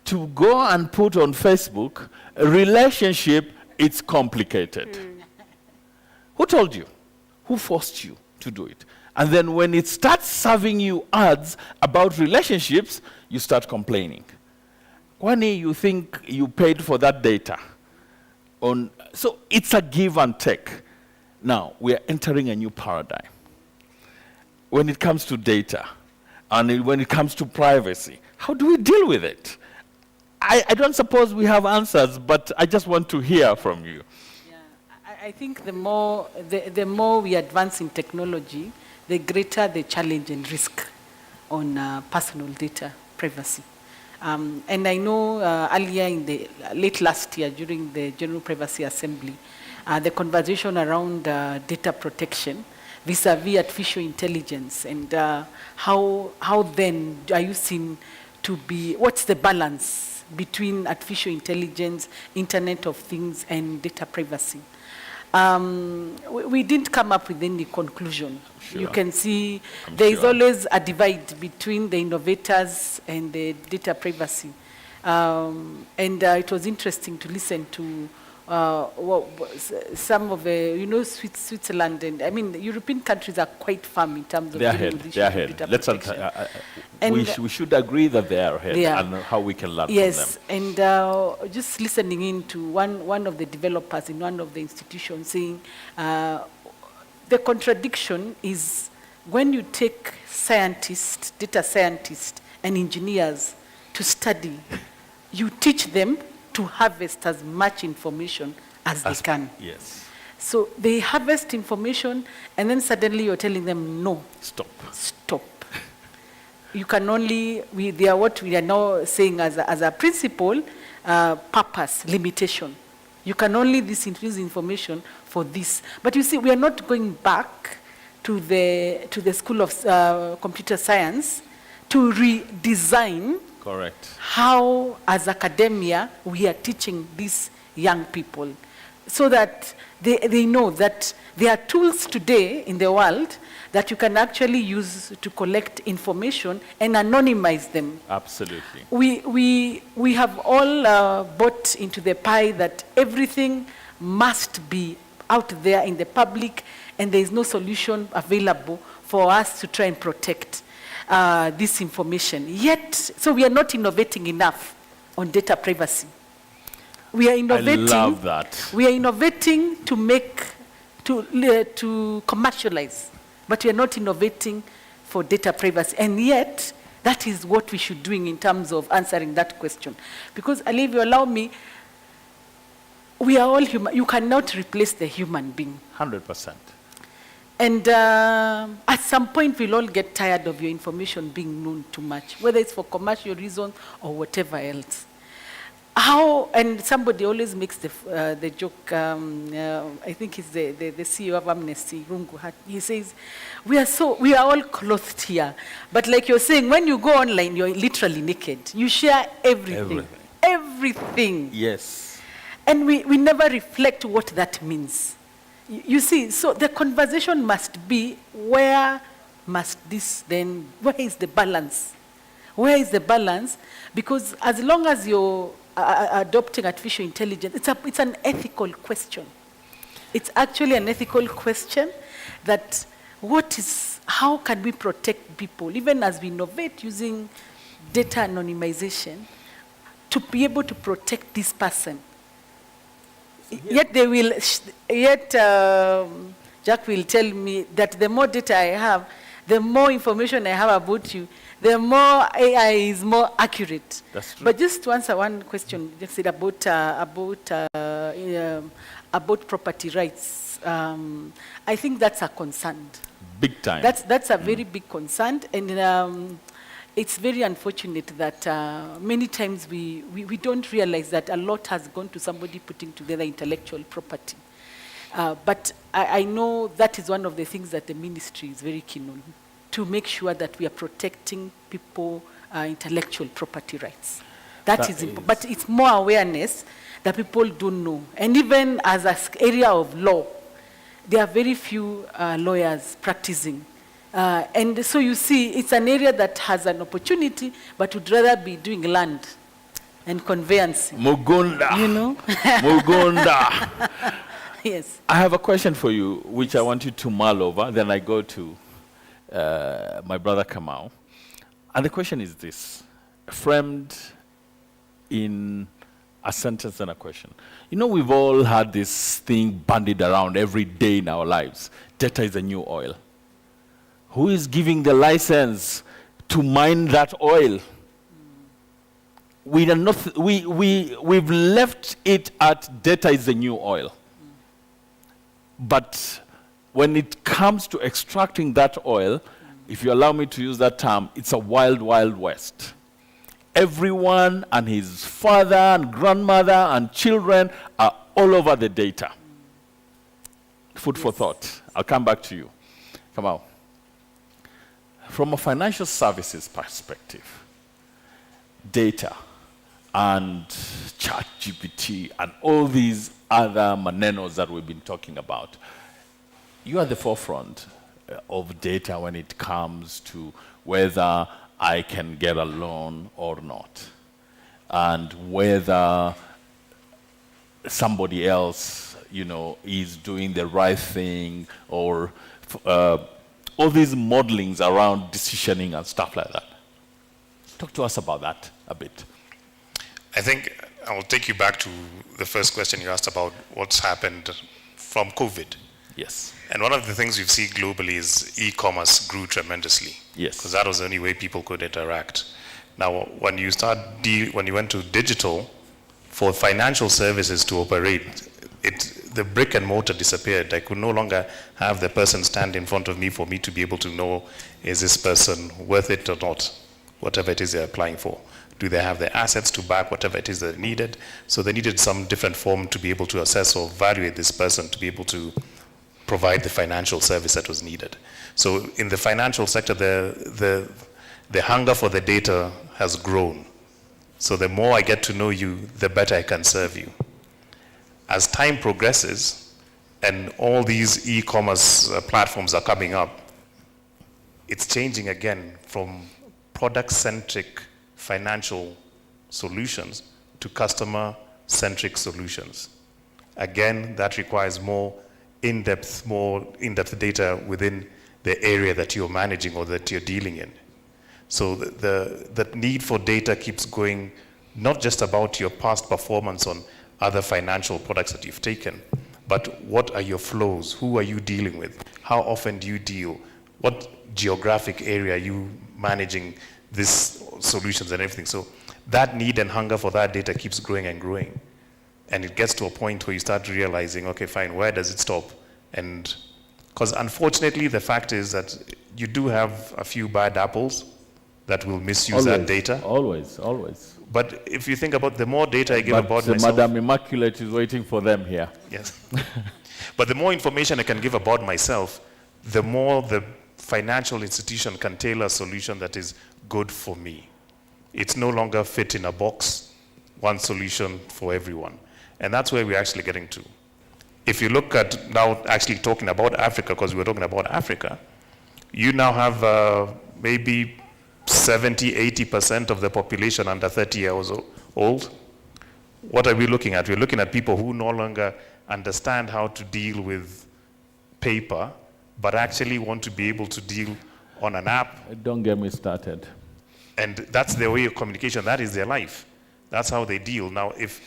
to go and put on Facebook a relationship, it's complicated? Who told you? Who forced you to do it? And then when it starts serving you ads about relationships, you start complaining. Kwani, you think you paid for that data? So it's a give and take. Now, we are entering a new paradigm. When it comes to data, and when it comes to privacy, how do we deal with it? I don't suppose we have answers, but I just want to hear from you. I think the more we advance in technology, the greater the challenge and risk on personal data privacy. And I know earlier in the late last year during the General Privacy Assembly, the conversation around data protection vis-a-vis artificial intelligence and how then are you seen to be, what's the balance between artificial intelligence, Internet of Things, and data privacy? We didn't come up with any conclusion. Sure. You can see there is always a divide between the innovators and the data privacy. And it was interesting to listen to some of the, Switzerland and, European countries are quite firm in terms of dealing with they are issues of ahead. data protection. We should agree that they are ahead and how we can learn from them. Yes, and just listening in to one of the developers in one of the institutions saying the contradiction is when you take scientists, data scientists, and engineers to study, you teach them to harvest as much information as they can. Yes. So they harvest information, and then suddenly you're telling them, no. Stop. You can only, they are what we are now saying as a principle, purpose, limitation. You can only use information for this. But you see, we are not going back to the School of Computer Science to redesign Correct. how, as academia, we are teaching these young people so that they know that there are tools today in the world that you can actually use to collect information and anonymize them. Absolutely. We have all bought into the pie that everything must be out there in the public and there is no solution available for us to try and protect this information. Yet, so we are not innovating enough on data privacy. We are innovating. I love that. We are innovating to make, to commercialize, but we are not innovating for data privacy. And yet, that is what we should be doing in terms of answering that question. Because, Ali, if you allow me, we are all human. You cannot replace the human being. 100%. And at some point, we'll all get tired of your information being known too much, whether it's for commercial reasons or whatever else. How, and somebody always makes the joke, I think it's the CEO of Amnesty, Rungu. He says, we are all clothed here. But like you're saying, when you go online, you're literally naked. You share everything. Everything. Yes. And we never reflect what that means. You see, so the conversation must be, where must this then, where is the balance? Where is the balance? Because as long as you're adopting artificial intelligence, it's an ethical question. It's actually an ethical question that how can we protect people, even as we innovate using data anonymization, to be able to protect this person? Yet Jack will tell me that the more data I have, the more information I have about you, the more AI is more accurate. That's true. But just to answer one question you said about property rights, I think that's a concern. Big time. That's a very big concern, and it's very unfortunate that many times we don't realize that a lot has gone to somebody putting together intellectual property. But I know that is one of the things that the ministry is very keen on, to make sure that we are protecting people intellectual property rights. That is important. But it's more awareness that people don't know. And even as an area of law, there are very few lawyers practicing. And so you see, it's an area that has an opportunity, but would rather be doing land and conveyancing. Mugunda. You know? Mugunda. Yes. I have a question for you, which I want you to mull over. Then I go to my brother Kamau. And the question is this, framed in a sentence and a question. You know, we've all had this thing bandied around every day in our lives. Data is the new oil. Who is giving the license to mine that oil? We are not, we've left it at data is the new oil. But when it comes to extracting that oil, if you allow me to use that term, it's a wild, wild west. Everyone and his father and grandmother and children are all over the data. Food for thought. I'll come back to you. Come on. From a financial services perspective, data and ChatGPT and all these other manenos that we've been talking about, you are the forefront of data when it comes to whether I can get a loan or not, and whether somebody else, you know, is doing the right thing, or all these modelings around decisioning and stuff like that. Talk to us about that a bit. I think I will take you back to the first question you asked about what's happened from COVID. Yes. And one of the things we've seen globally is e-commerce grew tremendously. Yes. Because that was the only way people could interact. Now, when you when you went to digital, for financial services to operate, the brick and mortar disappeared. I could no longer have the person stand in front of me for me to be able to know, is this person worth it or not, whatever it is they're applying for. Do they have the assets to back whatever it is they needed? So they needed some different form to be able to assess or evaluate this person to be able to provide the financial service that was needed. So in the financial sector, the hunger for the data has grown. So the more I get to know you, the better I can serve you. As time progresses and all these e-commerce platforms are coming up, it's changing again from product-centric financial solutions to customer-centric solutions. Again, that requires more in-depth data within the area that you're managing or that you're dealing in. So the need for data keeps going, not just about your past performance on other financial products that you've taken, but what are your flows? Who are you dealing with? How often do you deal? What geographic area are you managing these solutions and everything? So that need and hunger for that data keeps growing and growing. And it gets to a point where you start realizing, okay, fine, where does it stop? And because unfortunately, the fact is that you do have a few bad apples that will misuse that data. Always, always. But if you think about the more data I give about myself... Madam Immaculate is waiting for them here. Yes. But the more information I can give about myself, the more the financial institution can tailor a solution that is good for me. It's no longer fit in a box, one solution for everyone. And that's where we're actually getting to. If you look at now actually talking about Africa, because we're talking about Africa, you now have maybe 70, 80% of the population under 30 years old. What are we looking at? We're looking at people who no longer understand how to deal with paper, but actually want to be able to deal on an app. Don't get me started. And that's their way of communication. That is their life. That's how they deal. Now, if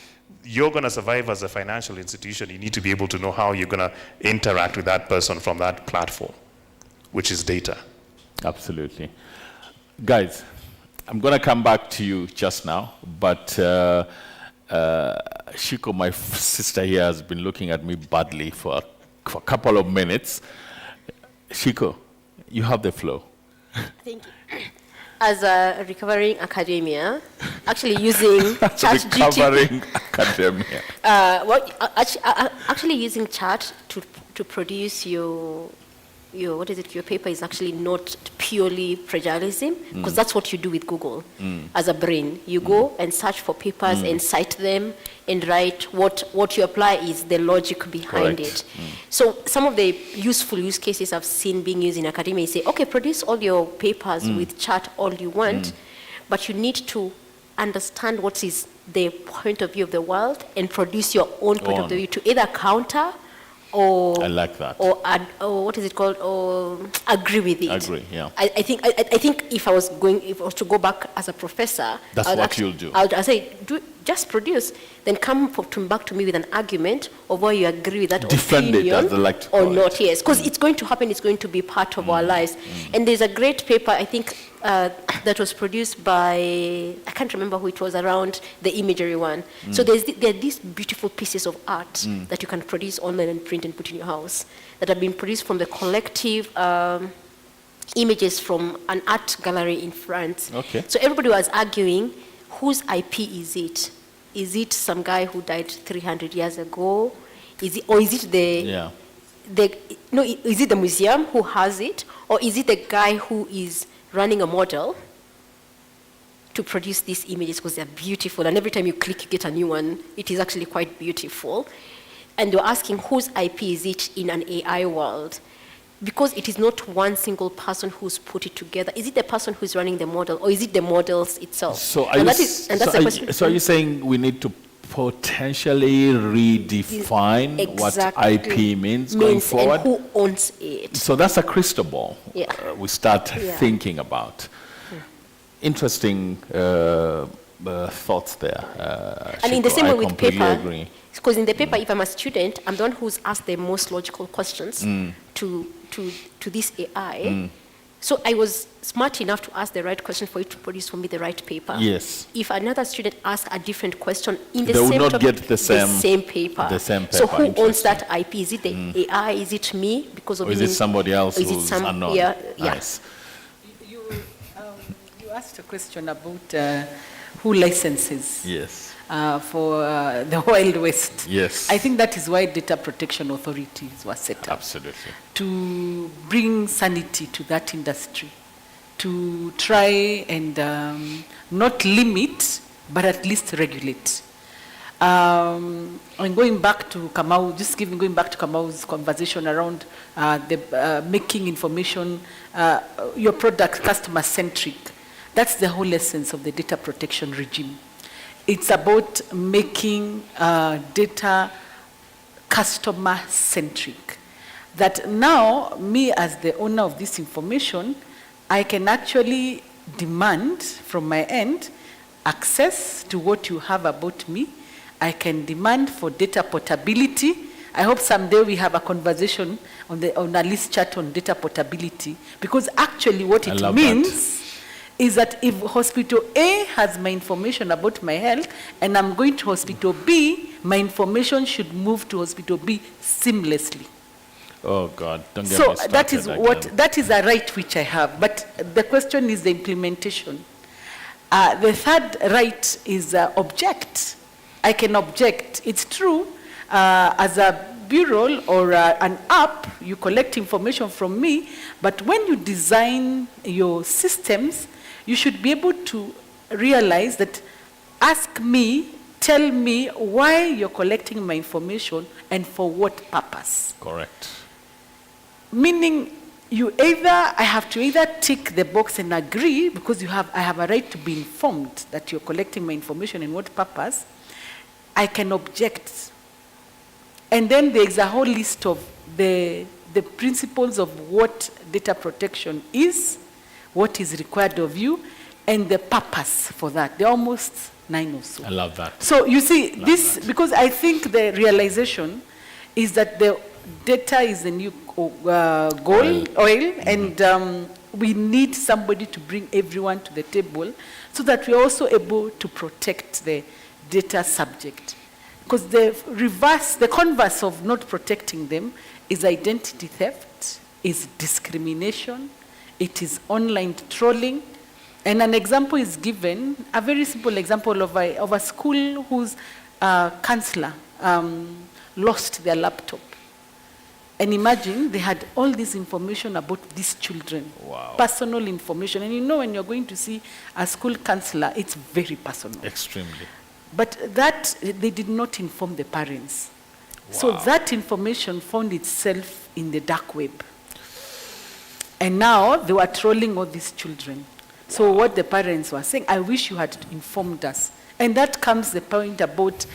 you're going to survive as a financial institution, you need to be able to know how you're going to interact with that person from that platform, which is data. Absolutely. Guys, I'm going to come back to you just now, but Shiko, my sister here, has been looking at me badly for a couple of minutes. Shiko, you have the floor. Thank you. as a recovering academia, actually using ChatGPT, Recovering academia. actually using chat to produce your your paper is actually not purely plagiarism, because that's what you do with Google as a brain. You go and search for papers and cite them and write what you apply is the logic behind Correct. it. So some of the useful use cases I've seen being used in academia is say, okay, produce all your papers with chat all you want, but you need to understand what is the point of view of the world and produce your own point of view to either counter or I like that. or what is it called, or agree with it. Agree, yeah. I think if I was to go back as a professor, That's I would what you'll do. I'll say, just produce, then come back to me with an argument of why you agree with that Defend it, opinion as they like to or call it. not. Yes, because it's going to happen. It's going to be part of our lives. And there's a great paper, I think, that was produced by, I can't remember who it was, around the imagery one. So there are these beautiful pieces of art that you can produce online and print and put in your house that have been produced from the collective images from an art gallery in France. Okay. So everybody was arguing, whose IP is it? Is it some guy who died 300 years ago? Or is it is it the museum who has it? Or is it the guy who is running a model to produce these images, because they're beautiful, and every time you click, you get a new one. It is actually quite beautiful. And you're asking, whose IP is it in an AI world? Because it is not one single person who's put it together. Is it the person who's running the model, or is it the models itself? So are And you, that is- and that's the question. so are you saying we need to potentially redefine what IP means going forward? And who owns it? So that's a crystal ball Yeah. we start Yeah. thinking about. Interesting thoughts there. And in the Shiko. same I way with completely paper, agree. because in the paper, if I'm a student, I'm the one who's asked the most logical questions to this AI. So I was smart enough to ask the right question for it to produce for me the right paper. Yes. If another student asks a different question in the They will same not topic, get the same- paper. the same So paper. who owns that IP? Is it the AI? Is it me? Because of Or is it using- somebody else or is it who's some- unknown? yeah. Nice. You asked a question about who licenses Yes. for the Wild West. Yes. I think that is why data protection authorities were set up, Absolutely. to bring sanity to that industry, to try and not limit, but at least regulate. And going back to Kamau, going back to Kamau's conversation around making information, your product customer-centric, that's the whole essence of the data protection regime. It's about making data customer-centric. That now, me as the owner of this information, I can actually demand from my end access to what you have about me. I can demand for data portability. I hope someday we have a conversation on a list chat on data portability, because actually what I it love means is that if hospital A has my information about my health and I'm going to hospital B, my information should move to hospital B seamlessly. Oh God, don't get So me that is started what, again. that is a right which I have, but the question is the implementation. The third right is object. I can object. It's true, as a bureau or an app, you collect information from me, but when you design your systems, you should be able to realize that, ask me, tell me why you're collecting my information and for what purpose. Correct. Meaning, I have to either tick the box and agree, because I have a right to be informed that you're collecting my information and what purpose. I can object. And then there's a whole list of the principles of what data protection is, what is required of you, and the purpose for that. There are almost 9 or so. I love that. So you see, because I think the realization is that the data is the new oil, and we need somebody to bring everyone to the table so that we're also able to protect the data subject. Because the converse of not protecting them is identity theft, is discrimination, it is online trolling, And an example is given, a very simple example of a school whose counselor lost their laptop. And imagine they had all this information about these children, personal information. And you know, when you're going to see a school counselor, it's very personal. Extremely. But that, they did not inform the parents. So that information found itself in the dark web. And now they were trolling all these children. So what the parents were saying, I wish you had informed us. And that comes the point about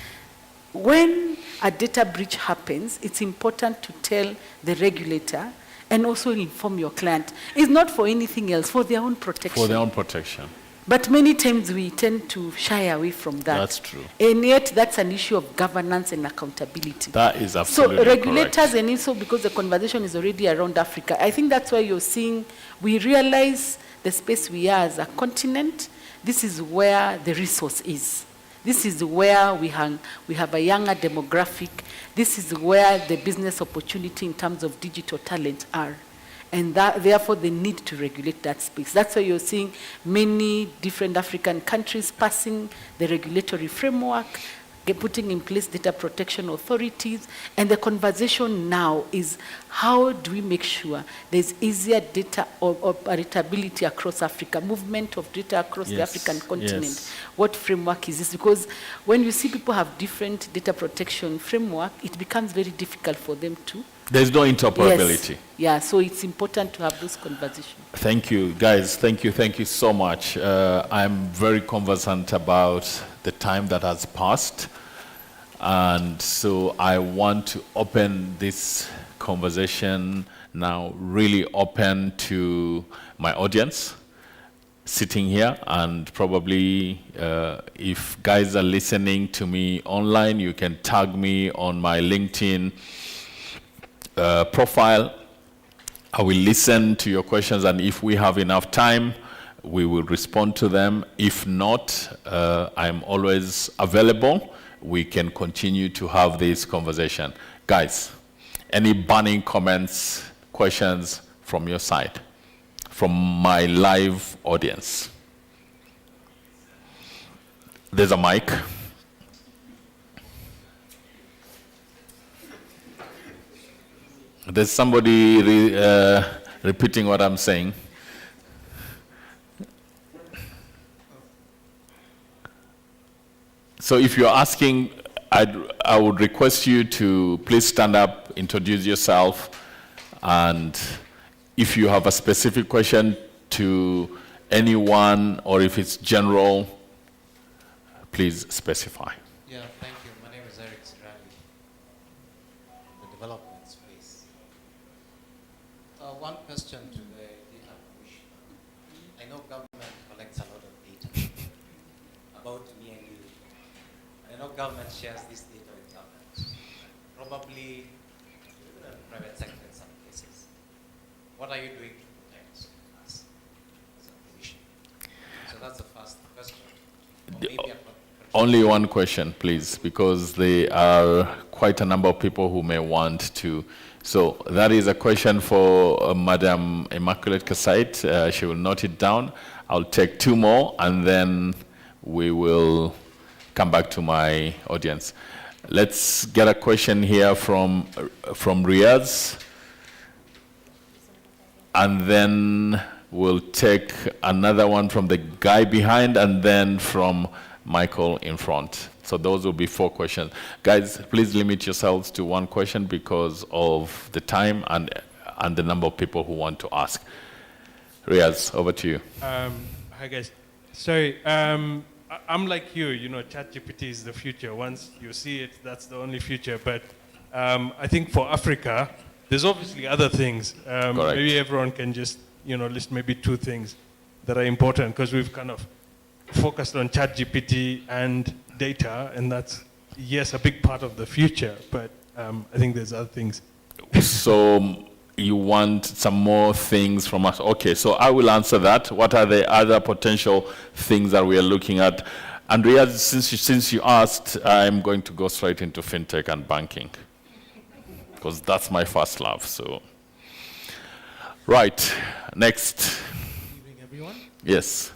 when a data breach happens, it's important to tell the regulator and also inform your client. It's not for anything else, for their own protection. For their own protection. But many times we tend to shy away from that. That's true. And yet that's an issue of governance and accountability. That is absolutely So regulators, correct. and also because the conversation is already around Africa, I think that's why you're seeing, we realize the space we are as a continent, this is where the resource is. This is where we have a younger demographic. This is where the business opportunity in terms of digital talent are. And that, therefore, they need to regulate that space. That's why you're seeing many different African countries passing the regulatory framework, putting in place data protection authorities. And the conversation now is how do we make sure there's easier data operability across Africa, movement of data across the African continent. What framework is this? Because when you see people have different data protection framework, it becomes very difficult for them to. There's no interoperability. Yes. Yeah, so it's important to have those conversations. Thank you, guys. Thank you so much. I'm very conversant about the time that has passed. And so I want to open this conversation now, really open to my audience sitting here. And probably if guys are listening to me online, you can tag me on my LinkedIn profile. I will listen to your questions, and if we have enough time, we will respond to them. If not, I'm always available. We can continue to have this conversation. Guys, any burning comments, questions from your side, from my live audience? There's a mic. There's somebody repeating what I'm saying. So if you're asking, I would request you to please stand up, introduce yourself, and if you have a specific question to anyone, or if it's general, please specify. Yeah, thank you. My name is Eric Sirali, the development space. One question to the data commissioner. I know government collects a lot of data about me and you. I know government shares this data with government. Probably even the private sector in some cases. What are you doing to protect us as a commission? So that's the first question. Or maybe a Only one question, please, because there are quite a number of people who may want to. So that is a question for Madam Immaculate Kasait. She will note it down. I'll take two more, and then we will come back to my audience. Let's get a question here from Riaz, and then we'll take another one from the guy behind, and then from Michael in front. So those will be 4 questions. Guys, please limit yourselves to 1 question because of the time and the number of people who want to ask. Riaz, over to you. Hi guys. Sorry, I'm like you, ChatGPT is the future. Once you see it, that's the only future. But I think for Africa, there's obviously other things. Maybe everyone can just, list maybe 2 things that are important, because we've kind of focused on ChatGPT and data, and that's, yes, a big part of the future, but I think there's other things. So you want some more things from us. Okay, so I will answer that. What are the other potential things that we are looking at? Andrea, since you asked, I'm going to go straight into fintech and banking, because that's my first love. So, right, next. Good evening, everyone. Yes.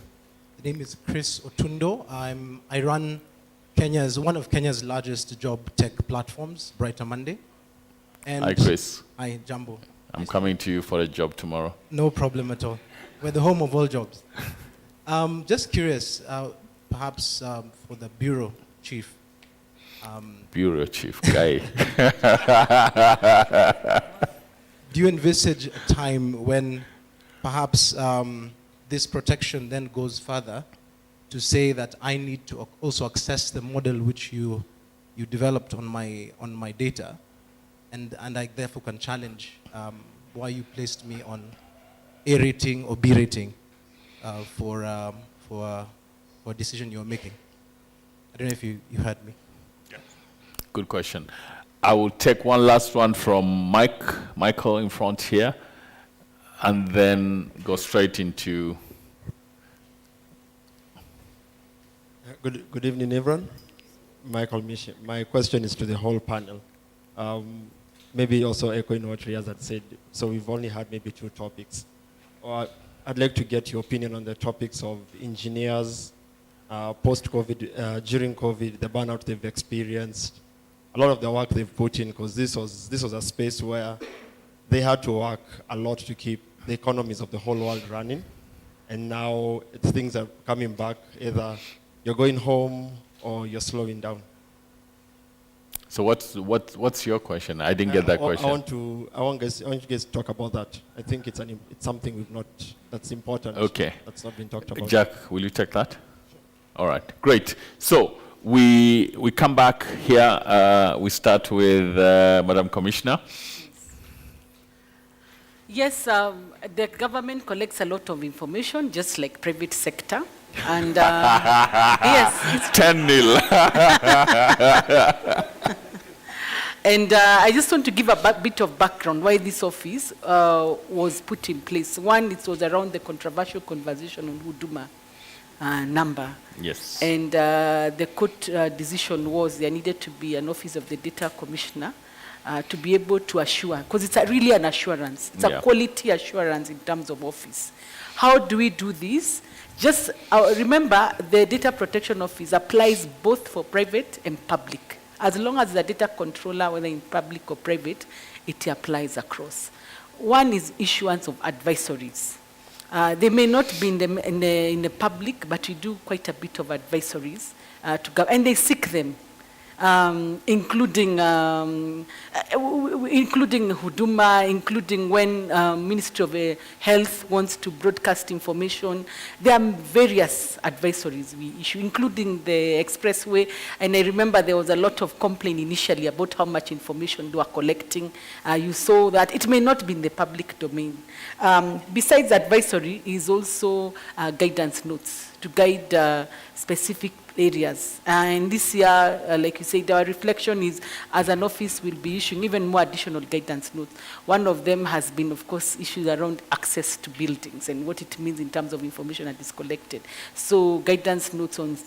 The name is Chris Otundo. I run one of Kenya's largest job tech platforms, Brighter Monday. And Hi, Chris. Hi, Jambo. I'm coming to you for a job tomorrow. No problem at all. We're the home of all jobs. Just curious, perhaps for the bureau chief. Bureau chief guy. Do you envisage a time when perhaps this protection then goes further to say that I need to also access the model which you developed on my data, and I therefore can challenge why you placed me on A rating or B rating for a decision you're making? I don't know if you heard me. Good question. I will take one last one from Michael in front here, and then go straight into... Good evening, everyone. Michael Mishi. My question is to the whole panel. Maybe also echoing what Riaz had said. So we've only had maybe 2 topics. I'd like to get your opinion on the topics of engineers, post-COVID, during COVID, the burnout they've experienced, a lot of the work they've put in, because this was a space where they had to work a lot to keep the economies of the whole world running. And now things are coming back, either you're going home or you're slowing down. So what's your question? I didn't get that question. I want you guys to talk about that. I think it's something that's important. Okay. That's not been talked about. Jack, will you take that? All right, great. So we come back here. We start with Madam Commissioner. Yes, the government collects a lot of information, just like private sector. And yes, it's 10-0. And I just want to give a bit of background why this office was put in place. One, it was around the controversial conversation on Huduma number. Yes. And the court decision was there needed to be an office of the data commissioner to be able to assure, because it's really an assurance. It's a quality assurance in terms of office. How do we do this? Just remember, the data protection office applies both for private and public. As long as the data controller, whether in public or private, it applies across. One is issuance of advisories. They may not be in the public, but we do quite a bit of advisories to government, and they seek them, including Huduma, including when Ministry of Health wants to broadcast information. There are various advisories we issue, including the expressway. And I remember there was a lot of complaint initially about how much information they are collecting. You saw that it may not be in the public domain. Besides advisory is also guidance notes to guide specific areas. And this year, like you said, our reflection is, as an office, we'll be issuing even more additional guidance notes. One of them has been, of course, issues around access to buildings and what it means in terms of information that is collected. So guidance notes on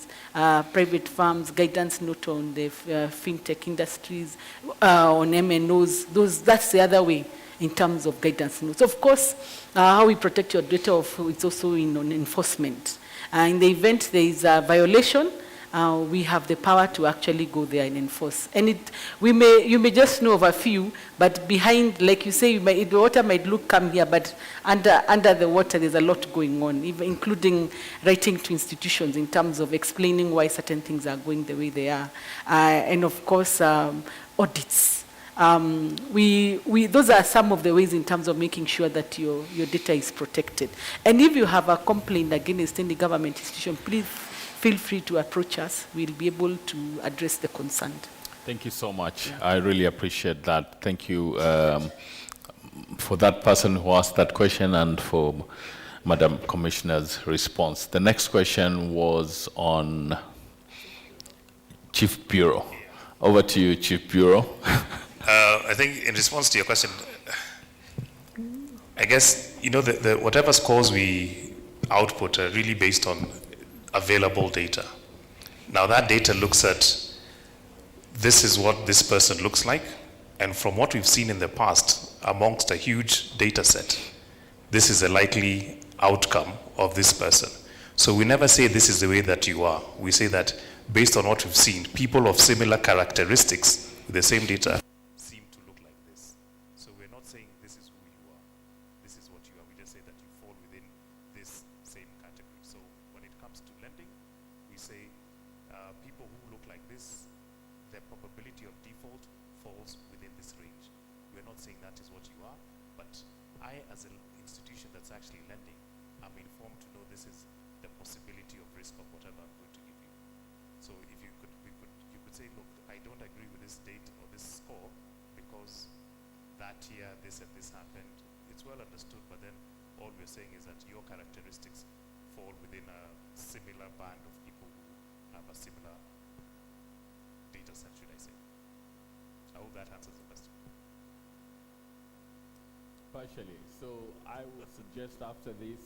private farms, guidance note on the fintech industries, on MNOs. That's the other way in terms of guidance notes. Of course, how we protect your data, it's also on enforcement. In the event there is a violation, we have the power to actually go there and enforce. And you may just know of a few, but behind, like you say, the water might look calm here, but under the water there's a lot going on, even including writing to institutions in terms of explaining why certain things are going the way they are. And of course, audits. Those are some of the ways in terms of making sure that your data is protected. And if you have a complaint against any government institution, please feel free to approach us. We'll be able to address the concern. Thank you so much. I really appreciate that. Thank you for that person who asked that question and for Madam Commissioner's response. The next question was on Chief Bureau. Over to you, Chief Bureau. I think in response to your question, I guess, whatever scores we output are really based on available data. Now that data looks at, this is what this person looks like, and from what we've seen in the past, amongst a huge data set, this is a likely outcome of this person. So we never say this is the way that you are. We say that based on what we've seen, people of similar characteristics with the same data seem to look like this. So we're not saying this is who you are, this is what you are. We just say that you fall within this same category. So when it comes to lending, we say people who look like this, their probability of default falls within this range. We're not saying that is what you are, but I, as an institution that's actually lending, I'm informed to know this is the possibility of risk of whatever I'm going to give you. So if you could, you could say, look, I don't agree with this date or this score because that year this and this happened. It's well understood, but then all we're saying is that your characteristics fall within a similar band of people who have a similar data set, should I say. I hope that answers the question. Partially. So I would suggest after this,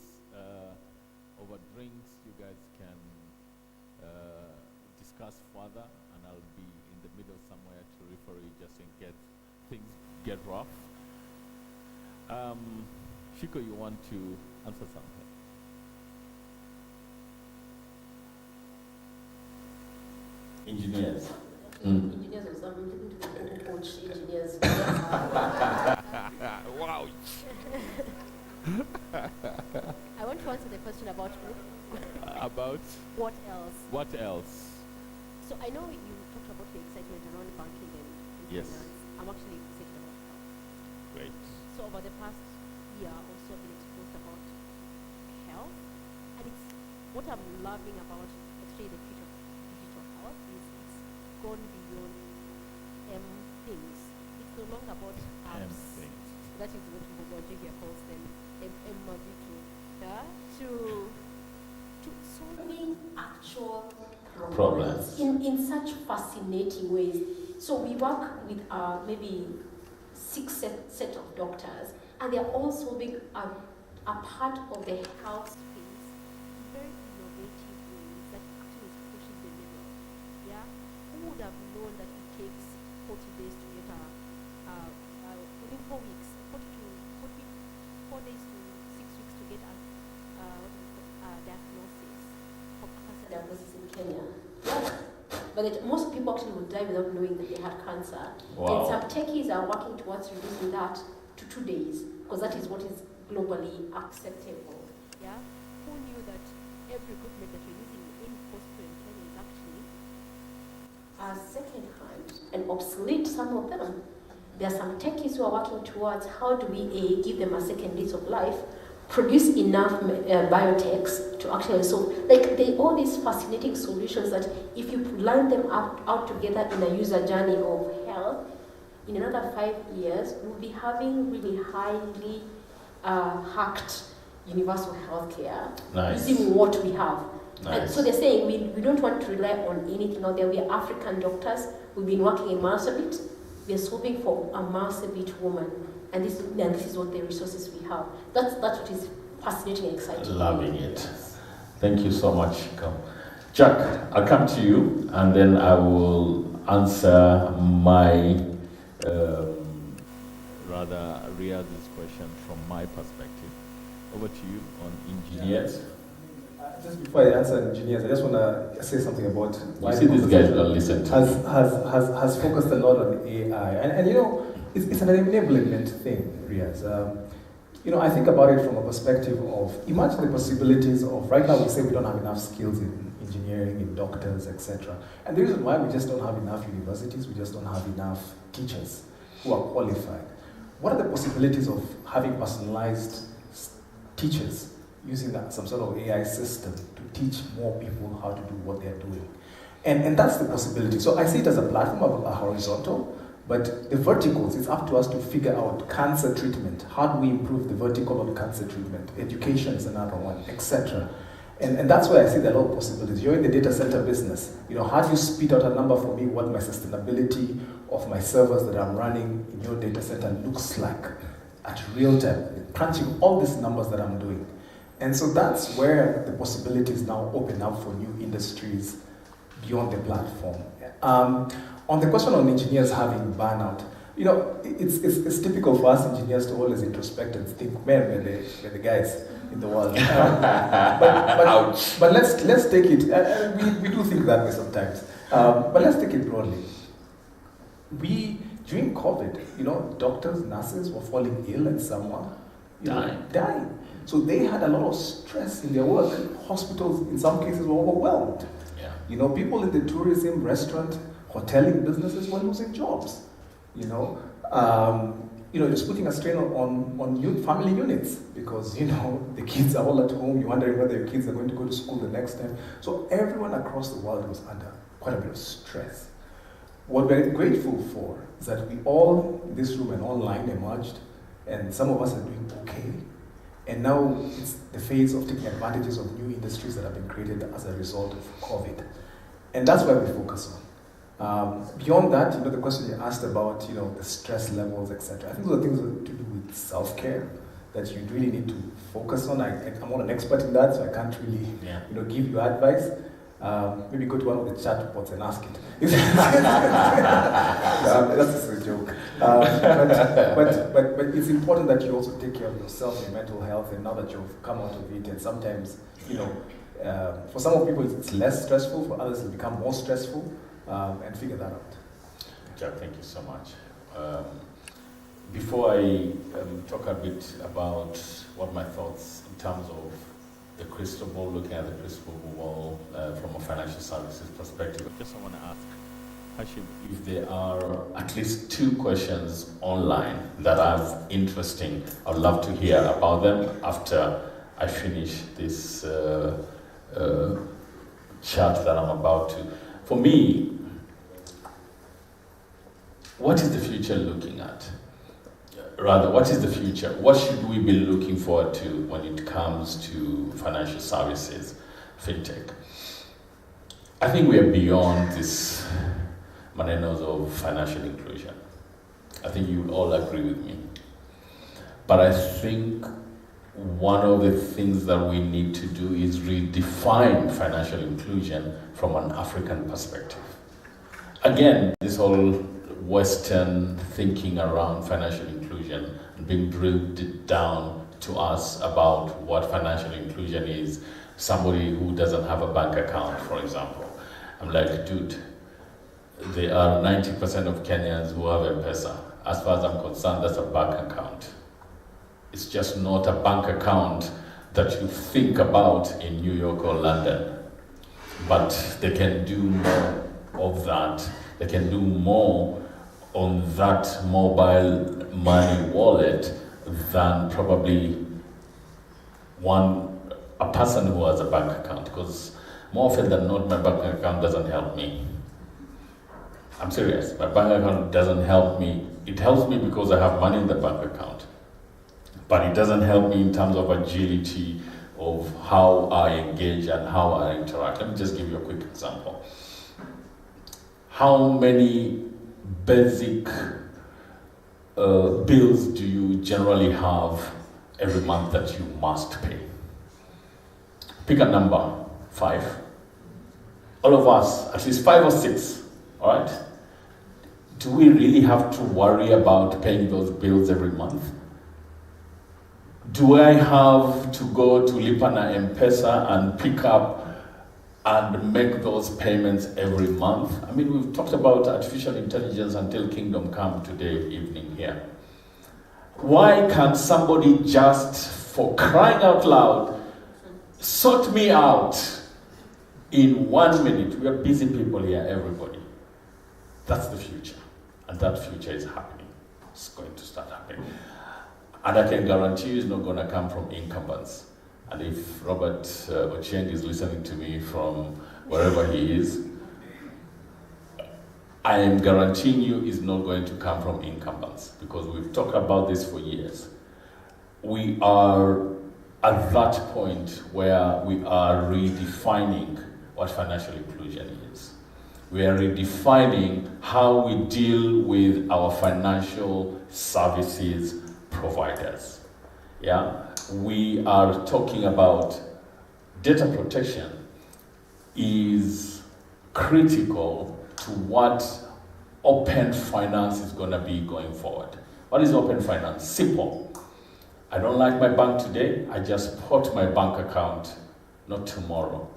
over drinks, you guys can discuss further, and I'll be in the middle somewhere to refer you just in case things get rough. Shiko, you want to answer something? Engineers. Engineers or something, looking to the coach engineers. Wow. I want to answer the question about About what else. what else? So I know you talked about the excitement around banking and Yes. finance. I'm actually excited about health. Great. So over the past year, also I've been exposed about health, and it's what I'm loving about actually the future of digital health is it's gone beyond things. It's no longer about apps. Things. That is what Mbogwajigia calls them, Mavitu. Yeah? To solving actual Problems. in such fascinating ways. So we work with maybe 6 set of doctors, and they are all solving a part of the health space in very innovative ways that actually is pushing the needle. Yeah, who would have known that it takes 40 days to get within 4 weeks, 4 days to 6 weeks to get a diagnosis for cancer diagnosis in Kenya. Yeah. But most people actually would die without knowing that they had cancer. Wow. And some techies are working towards reducing that to 2 days, because that is what is globally acceptable. Yeah? Who knew that every equipment that you're using in hospital in Kenya is actually second-hand and obsolete, some of them. There are some techies who are working towards how do we give them a second lease of life, produce enough biotechs to actually solve, like all these fascinating solutions that if you line them out together in a user journey of health, in another 5 years, we'll be having really highly hacked universal healthcare Nice. using what we have. And Nice. so they're saying we don't want to rely on anything out there. We are African doctors. We've been working in Marsabit. We are solving for a Marsabit woman. And this is what the resources we have. That's what is fascinating and exciting. Loving it. Thank you so much, Shiko. Jack, I'll come to you, and then I will answer my Rather, Riyadh's question from my perspective. Over to you on engineers. Just before I answer engineers, I just want to say something about You see, these guys don't listen to me. has focused a lot on AI, and you know, it's an enablement thing, Riaz. You know, I think about it from a perspective of, imagine the possibilities of, right now we say we don't have enough skills in engineering, in doctors, etc. And the reason why we just don't have enough universities, we just don't have enough teachers who are qualified. What are the possibilities of having personalized teachers using some sort of AI system to teach more people how to do what they're doing? And that's the possibility. So I see it as a platform of a horizontal, but the verticals, it's up to us to figure out cancer treatment. How do we improve the vertical of cancer treatment? Education is another one, etc. And that's where I see there are a lot of possibilities. You're in the data center business. You know, how do you spit out a number for me what my sustainability of my servers that I'm running in your data center looks like at real time, crunching all these numbers that I'm doing. And so that's where the possibilities now open up for new industries beyond the platform. On the question on engineers having burnout, You know, it's typical for us engineers to always introspect and think, man, we're the guys in the world. But let's take it. We do think that way sometimes. But let's take it broadly. During COVID, you know, doctors, nurses were falling ill and some were dying. So they had a lot of stress in their work. Hospitals, in some cases, were overwhelmed. Yeah. You know, people in the tourism, restaurant, hoteling businesses were losing jobs. You know, just putting a strain on family units because, you know, the kids are all at home. You're wondering whether your kids are going to go to school the next time. So everyone across the world was under quite a bit of stress. What we're grateful for is that we all, in this room and online, emerged, and some of us are doing okay. And now it's the phase of taking advantages of new industries that have been created as a result of COVID. And that's where we focus on. Beyond that, you know, the question you asked about, you know, the stress levels, etc. I think those are things to do with self-care that you really need to focus on. I'm not an expert in that, so I can't really, you know, give you advice. Maybe go to one of the chat bots and ask it. That's just a joke. But it's important that you also take care of yourself, your mental health, and now that you've come out of it. And sometimes, you know, for some of people it's less stressful, for others it'll become more stressful. And figure that out. Jack, thank you so much. Before I talk a bit about what my thoughts in terms of the crystal ball, looking at the crystal ball from a financial services perspective, I just want to ask Hashim if there are at least 2 questions online that are interesting. I'd love to hear about them after I finish this chat that I'm about to. For me, what is the future looking at? Rather, what is the future? What should we be looking forward to when it comes to financial services, fintech? I think we are beyond this manenos of financial inclusion. I think you all agree with me. But I think one of the things that we need to do is redefine financial inclusion from an African perspective. Again, this whole Western thinking around financial inclusion and being drilled down to us about what financial inclusion is. Somebody who doesn't have a bank account, for example. I'm like, dude, there are 90% of Kenyans who have M-Pesa. As far as I'm concerned, that's a bank account. It's just not a bank account that you think about in New York or London. But they can do more of that. They can do more on that mobile money wallet than probably a person who has a bank account. Because more often than not, my bank account doesn't help me. I'm serious. My bank account doesn't help me. It helps me because I have money in the bank account. But it doesn't help me in terms of agility of how I engage and how I interact. Let me just give you a quick example. How many basic bills do you generally have every month that you must pay? Pick a number, 5. All of us, at least 5 or 6, all right? Do we really have to worry about paying those bills every month? Do I have to go to Lipa na M-Pesa and pick up and make those payments every month? I mean, we've talked about artificial intelligence until Kingdom Come today evening here. Why can't somebody just, for crying out loud, sort me out in 1 minute? We are busy people here, everybody. That's the future. And that future is happening. It's going to start happening. And I can guarantee you it's not going to come from incumbents. And if Robert Ochieng is listening to me from wherever he is, I am guaranteeing you it's not going to come from incumbents, because we've talked about this for years. We are at that point where we are redefining what financial inclusion is. We are redefining how we deal with our financial services providers. Yeah, we are talking about data protection is critical to what open finance is going to be going forward. What is open finance? Simple. I don't like my bank today, I just put my bank account, not tomorrow,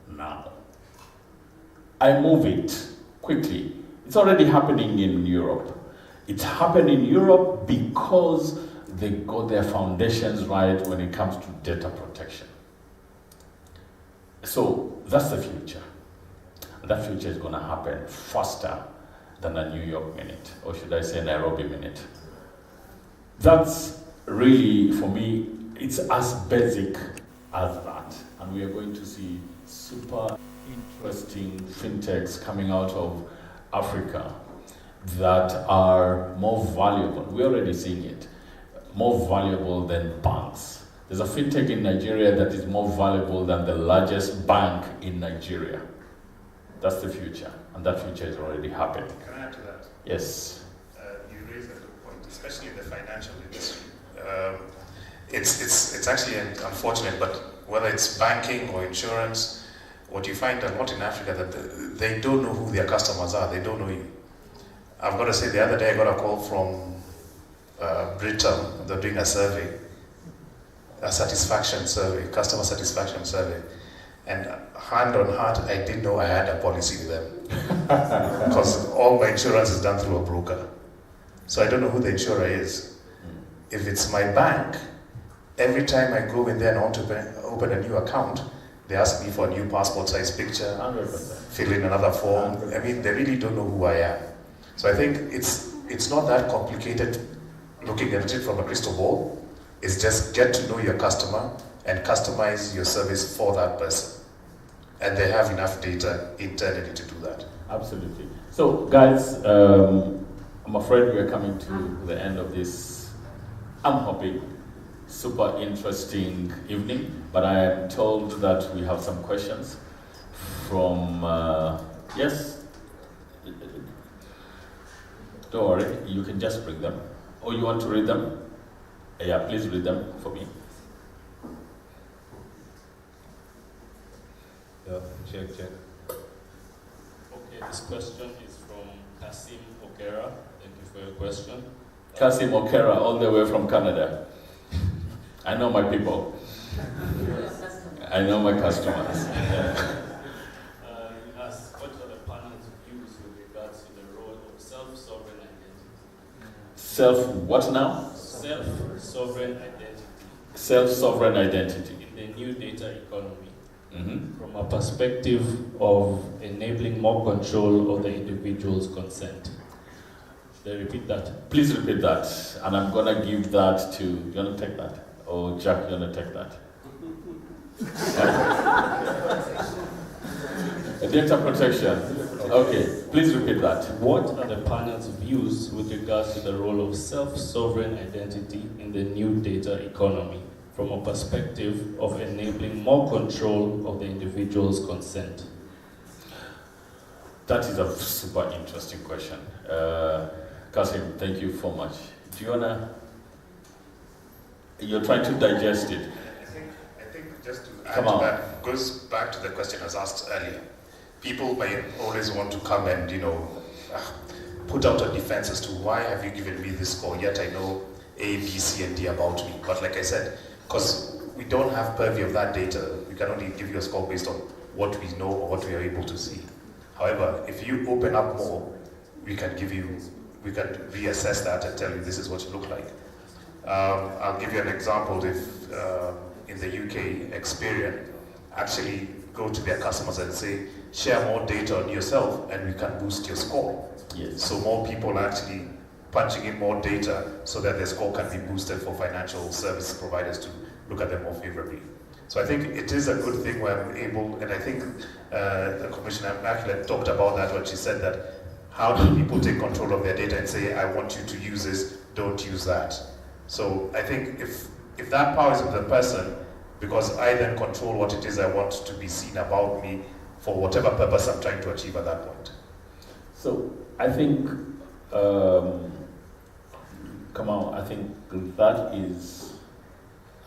now. I move it quickly. It's already happening in Europe. It's happened in Europe because they got their foundations right when it comes to data protection. So that's the future. That future is going to happen faster than a New York minute, or should I say Nairobi minute. That's really, for me, it's as basic as that. And we are going to see super interesting fintechs coming out of Africa that are more valuable. We're already seeing it. More valuable than banks. There's a fintech in Nigeria that is more valuable than the largest bank in Nigeria. That's the future, and that future is already happening. Can I add to that? Yes. You raised a good point, especially in the financial industry. It's actually unfortunate, but whether it's banking or insurance, what you find a lot in Africa that they don't know who their customers are. They don't know you. I've got to say, the other day I got a call from Britain. They're doing a survey, a satisfaction survey, customer satisfaction survey, and hand on heart, I didn't know I had a policy with them because all my insurance is done through a broker. So I don't know who the insurer is. If it's my bank, every time I go in there and I want to open a new account, they ask me for a new passport size picture, 100%. Fill in another form. 100%. I mean, they really don't know who I am. So I think it's not that complicated looking at it from a crystal ball. It's just get to know your customer and customize your service for that person. And they have enough data internally to do that. Absolutely. So guys, I'm afraid we are coming to the end of this, I'm hoping, super interesting evening, but I am told that we have some questions from, yes? Don't worry, you can just bring them. Or you want to read them? Yeah, please read them for me. Yeah, check. Okay, this question is from Kasim Okera. Thank you for your question. Kasim Okera, all the way from Canada. I know my people. I know my customers. He asks, what are the panel's views with regards to the role of self-sovereign identity? What now? Self-sovereign identity. Self-sovereign identity. In the new data economy. Mm-hmm. From a perspective of enabling more control of the individual's consent. Should I repeat that? Please repeat that. And I'm going to give that to, you want to take that? Or Jack, you want to take that? Data protection. Okay, please repeat that. What are the panel's views with regards to the role of self-sovereign identity in the new data economy from a perspective of enabling more control of the individual's consent? That is a super interesting question. Kasim, thank you so much. Do you want to, you're trying to digest it. I think just to add to that, goes back to the question I was asked earlier. People might always want to come and, put out a defense as to why have you given me this score, yet I know A, B, C, and D about me. But like I said, because we don't have purview of that data, we can only give you a score based on what we know or what we are able to see. However, if you open up more, we can reassess that and tell you this is what you look like. I'll give you an example. If in the UK, Experian actually go to their customers and say, share more data on yourself and we can boost your score. Yes. So more people are actually punching in more data so that their score can be boosted for financial service providers to look at them more favorably. So I think it is a good thing where I'm able, and I think the Commissioner Immaculate talked about that when she said that how do people take control of their data and say, I want you to use this, don't use that. So I think if that power is with the person, because I then control what it is I want to be seen about me for whatever purpose I'm trying to achieve at that point. So I think, Kamau, I think that is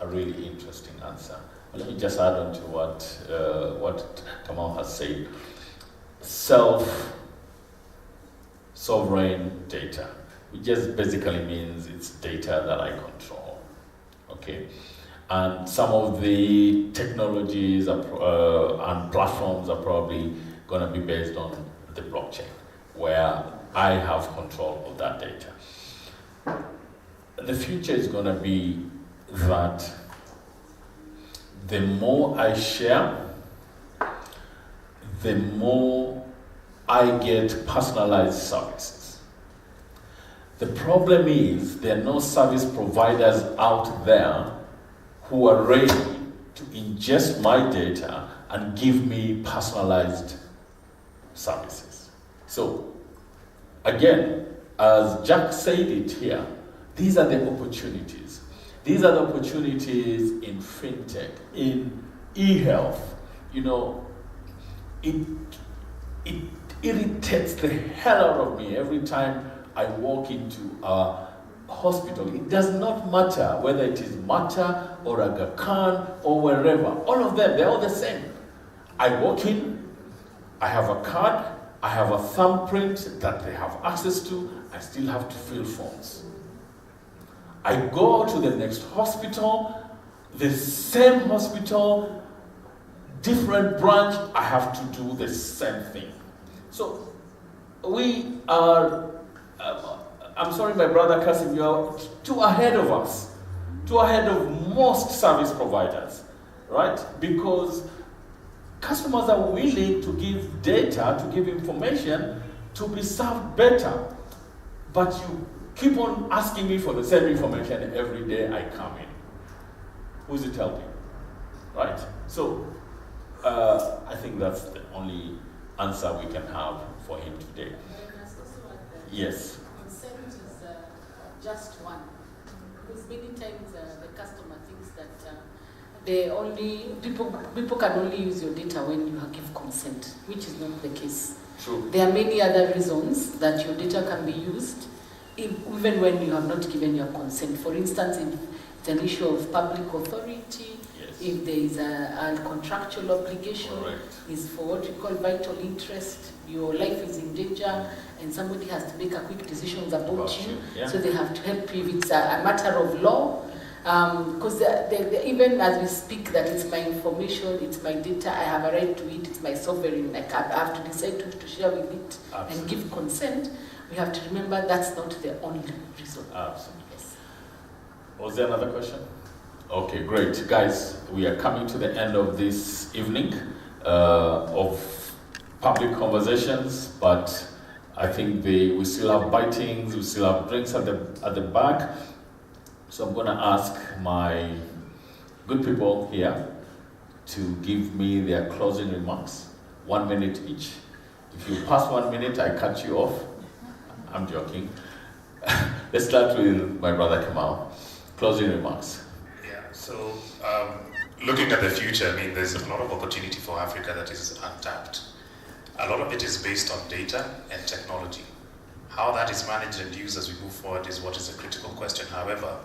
a really interesting answer. Let me just add on to what Kamau has said. sovereign data, which just basically means it's data that I control, okay? And some of the technologies and platforms are probably going to be based on the blockchain, where I have control of that data. The future is going to be that the more I share, the more I get personalized services. The problem is there are no service providers out there who are ready to ingest my data and give me personalized services. So, again, as Jack said it here, these are the opportunities. These are the opportunities in fintech, in e-health. You know, it irritates the hell out of me every time I walk into a hospital. It does not matter whether it is Mater or Aga Khan or wherever. All of them, they're all the same. I walk in, I have a card, I have a thumbprint that they have access to, I still have to fill forms. I go to the next hospital, the same hospital, different branch, I have to do the same thing. So we are, I'm sorry my brother Kasim, you are too ahead of us, too ahead of most service providers, right? Because customers are willing to give data, to give information, to be served better. But you keep on asking me for the same information every day I come in. Who's it helping, right? So I think that's the only answer we can have for him today. Yes. Consent is just one. Because many times the customer thinks that people can only use your data when you give consent, which is not the case. True. There are many other reasons that your data can be used, even when you have not given your consent. For instance, if it's an issue of public authority, if there is a contractual obligation, is for what we call vital interest, your life is in danger, and somebody has to make a quick decisions about you, so they have to help you. If it's a matter of law, because even as we speak, that it's my information, it's my data, I have a right to it, it's my sovereign, like I have to decide to share with it and give consent. We have to remember that's not the only reason. Absolutely. Yes. Was there another question? Okay, great. Guys, we are coming to the end of this evening of public conversations, but I think we still have bitings, we still have drinks at the back. So I'm going to ask my good people here to give me their closing remarks, 1 minute each. If you pass 1 minute, I cut you off. I'm joking. Let's start with my brother Kamal. Closing remarks. So, looking at the future, I mean, there's a lot of opportunity for Africa that is untapped. A lot of it is based on data and technology. How that is managed and used as we move forward is what is a critical question. However,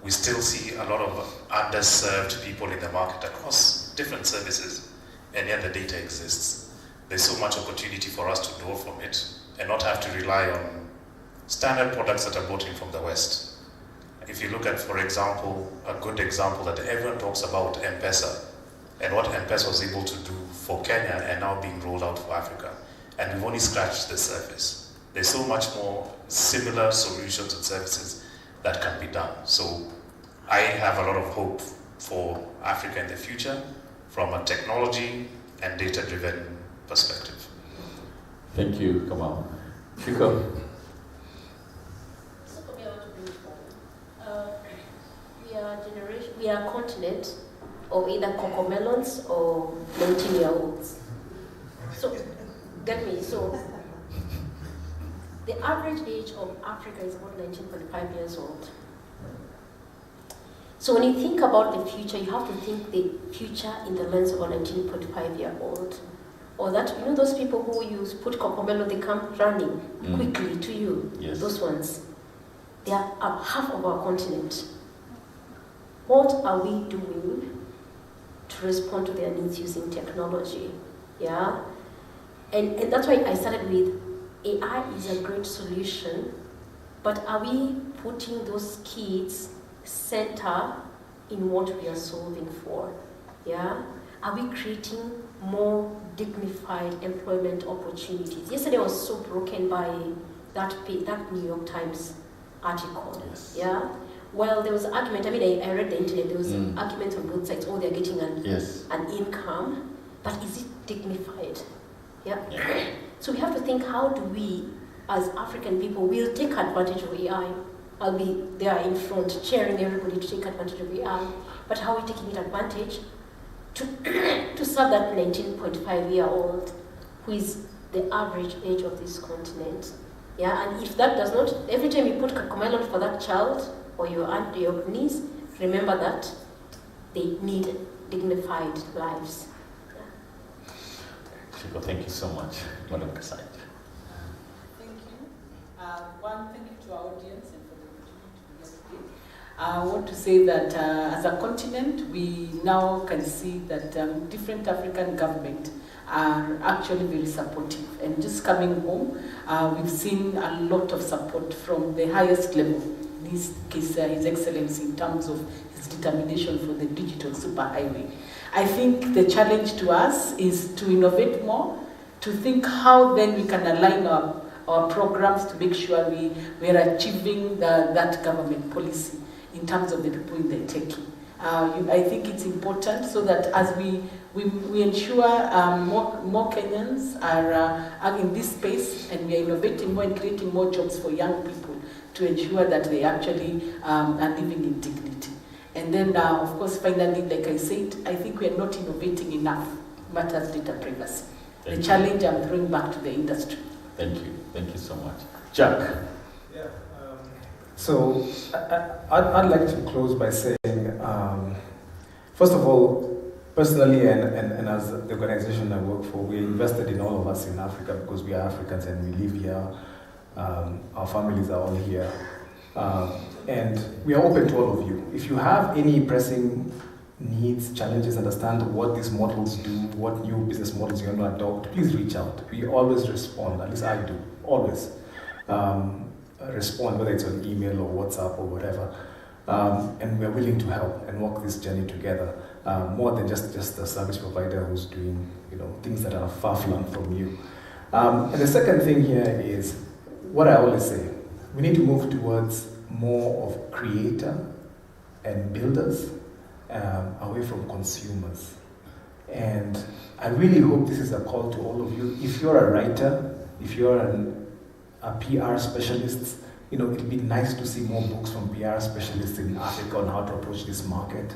we still see a lot of underserved people in the market across different services, and yet the data exists. There's so much opportunity for us to draw from it and not have to rely on standard products that are brought in from the West. If you look at, for example, a good example that everyone talks about, M-Pesa, and what M-Pesa was able to do for Kenya and now being rolled out for Africa. And we've only scratched the surface. There's so much more similar solutions and services that can be done. So I have a lot of hope for Africa in the future from a technology and data-driven perspective. Thank you, Kamal. Chico. We are a continent of either cocomelons or 19-year-olds. So, get me, so the average age of Africa is about 19.5 years old. So when you think about the future, you have to think the future in the lens of a 19.5-year-old. Or that, you know those people who use put cocomelon, they come running quickly to you, those ones. They are half of our continent. What are we doing to respond to their needs using technology? Yeah? And that's why I started with AI is a great solution, but are we putting those kids center in what we are solving for? Yeah? Are we creating more dignified employment opportunities? Yesterday I was so broken by that New York Times article. Yes. Yeah? Well, there was an argument. I mean, I read the internet. There was an argument on both sides. Oh, they're getting an income, but is it dignified? Yeah. So we have to think, how do we, as African people, will take advantage of AI? I'll be there in front, cheering everybody to take advantage of AI. But how are we taking it advantage to serve that 19.5-year-old who is the average age of this continent? Yeah, and if that does not, every time you put Kakumelon for that child or your aunt or your niece, remember that they need dignified lives. Shiko, thank you so much. Madam Kasai. Thank you. Thank you to our audience and for the opportunity to be here. I want to say that as a continent, we now can see that different African governments are actually very supportive. And just coming home, we've seen a lot of support from the highest level. In this case, His Excellency, in terms of his determination for the digital superhighway. I think the challenge to us is to innovate more, to think how then we can align our programs to make sure we are achieving that government policy in terms of the people in the techie. I think it's important so that as we ensure more Kenyans are in this space and we are innovating more and creating more jobs for young people to ensure that they actually are living in dignity. And then, of course, finally, like I said, I think we are not innovating enough matters data privacy. The challenge I'm throwing back to the industry. Thank you. Thank you so much. Jack. Yeah. So I'd like to close by saying, first of all, personally and as the organization I work for, we're invested in all of us in Africa because we are Africans and we live here. Our families are all here. And we are open to all of you. If you have any pressing needs, challenges, understand what these models do, what new business models you want to adopt, please reach out. We always respond, at least I do, always. Respond, whether it's on email or WhatsApp or whatever. And we're willing to help and walk this journey together, more than just a service provider who's doing things that are far-flung from you. And the second thing here is what I always say. We need to move towards more of creator and builders away from consumers. And I really hope this is a call to all of you. If you're a writer, if you're a PR specialist, it'd be nice to see more books from PR specialists in Africa on how to approach this market.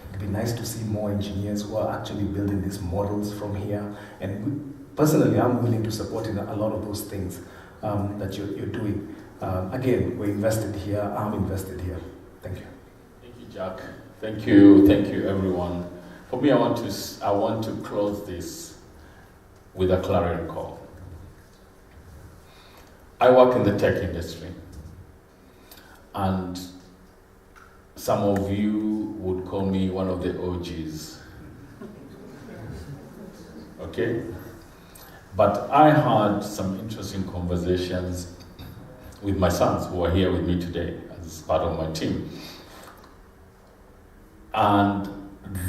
It'd be nice to see more engineers who are actually building these models from here. And personally, I'm willing to support in a lot of those things that you're doing. Again, we're invested here. I'm invested here. Thank you. Thank you, Jack. Thank you, everyone. For me, I want to close this with a clarion call. I work in the tech industry, and some of you would call me one of the OGs. Okay? But I had some interesting conversations with my sons who are here with me today as part of my team. And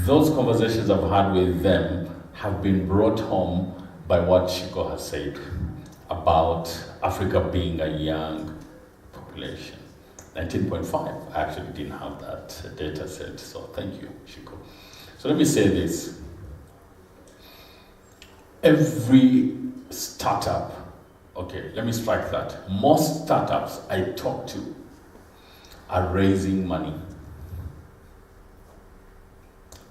those conversations I've had with them have been brought home by what Shiko has said about Africa being a young population. 19.5, I actually didn't have that data set, so thank you, Shiko. So let me say this. Every startup, okay, let me strike that. Most startups I talk to are raising money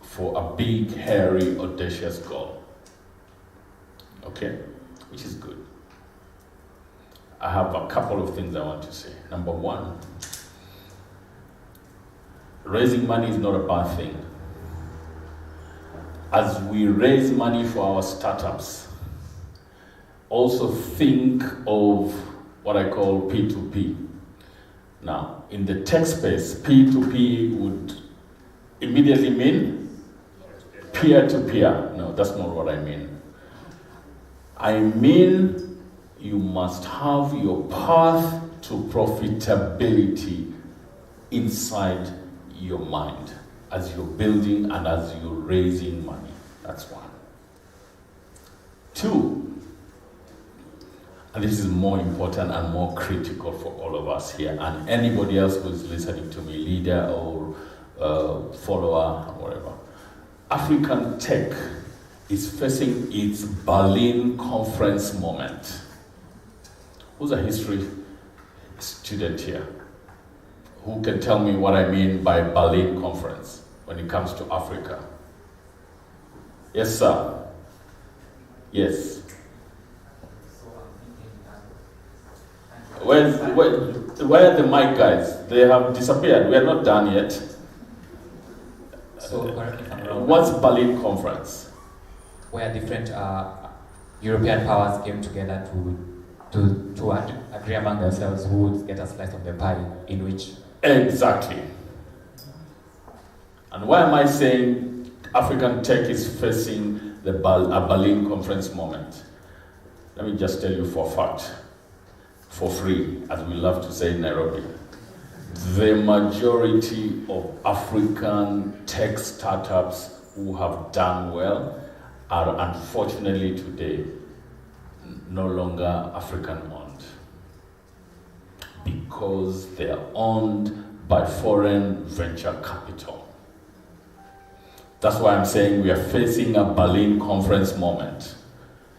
for a big, hairy, audacious goal. Okay, which is good. I have a couple of things I want to say. Number one, raising money is not a bad thing. As we raise money for our startups, also think of what I call P2P. Now, in the tech space, P2P would immediately mean peer-to-peer. No, that's not what I mean. I mean you must have your path to profitability inside your mind as you're building and as you're raising money. That's one. Two, and this is more important and more critical for all of us here and anybody else who's listening to me, leader or follower or whatever. African tech is facing its Berlin conference moment. Who's a history student here? Who can tell me what I mean by Berlin conference when it comes to Africa? Yes, sir. Yes. Where are the mic guys? They have disappeared. We are not done yet. So, what's Berlin conference? Where different European powers came together to agree among themselves who would get a slice of the pie in which. Exactly. And why am I saying African tech is facing a Berlin conference moment? Let me just tell you for a fact, for free, as we love to say in Nairobi. The majority of African tech startups who have done well are unfortunately today no longer African owned because they are owned by foreign venture capital. That's why I'm saying we are facing a Berlin conference moment.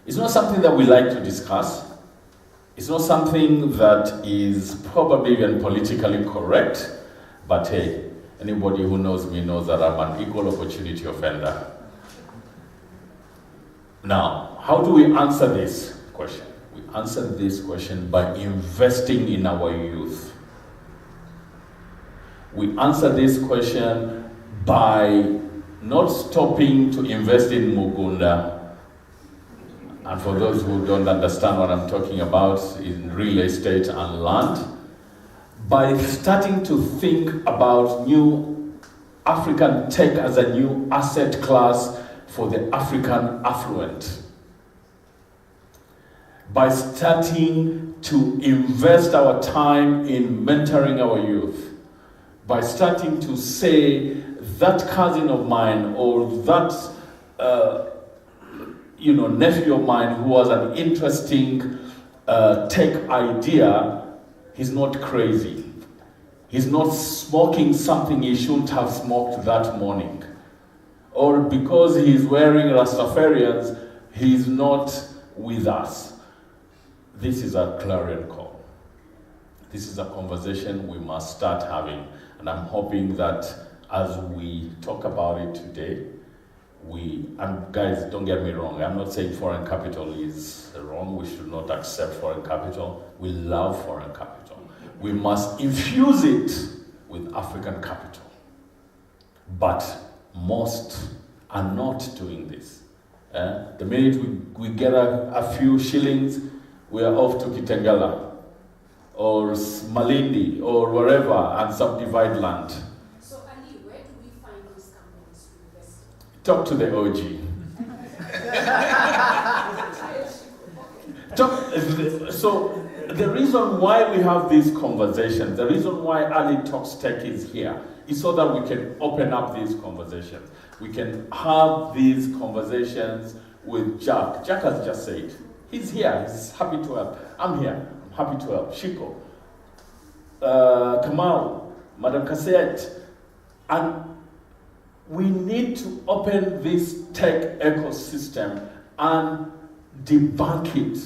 It's not something that we like to discuss. It's not something that is probably even politically correct, but hey, anybody who knows me knows that I'm an equal opportunity offender. Now, how do we answer this question? We answer this question by investing in our youth. We answer this question by not stopping to invest in Mugunda. And for those who don't understand what I'm talking about, in real estate and land, by starting to think about new African tech as a new asset class for the African affluent. By starting to invest our time in mentoring our youth. By starting to say, that cousin of mine or that nephew of mine who has an interesting tech idea, he's not crazy. He's not smoking something he shouldn't have smoked that morning. Or because he's wearing Rastafarians, he's not with us. This is a clarion call. This is a conversation we must start having. And I'm hoping that as we talk about it today, and guys, don't get me wrong, I'm not saying foreign capital is wrong. We should not accept foreign capital. We love foreign capital. We must infuse it with African capital. But most are not doing this. The minute we get a few shillings, we are off to Kitengela or Malindi or wherever and subdivide land. So Ali, where do we find those companies to invest? Talk to the OG. So the reason why we have these conversations, the reason why Ali Talks Tech is here, is so that we can open up these conversations. We can have these conversations with Jack. Jack has just said, he's here, he's happy to help. I'm here, I'm happy to help. Shiko, Kamau, Madam Kasset, and we need to open this tech ecosystem and debunk it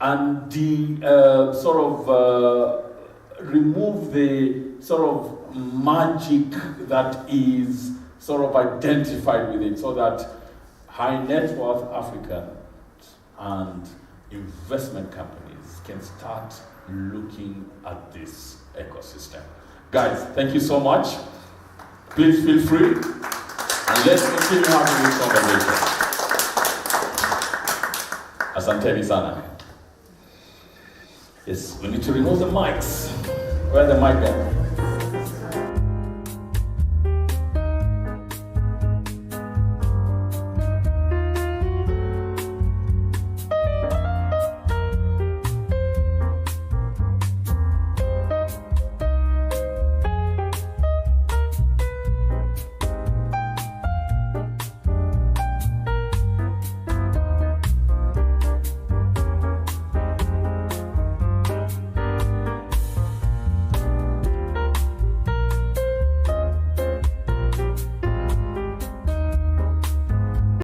and remove the sort of magic that is sort of identified with it, so that high net worth Africans and investment companies can start looking at this ecosystem. Guys, thank you so much. Please feel free, and let's continue having this conversation. Asanteni sana. Yes, we need to remove the mics. Where are the mic then?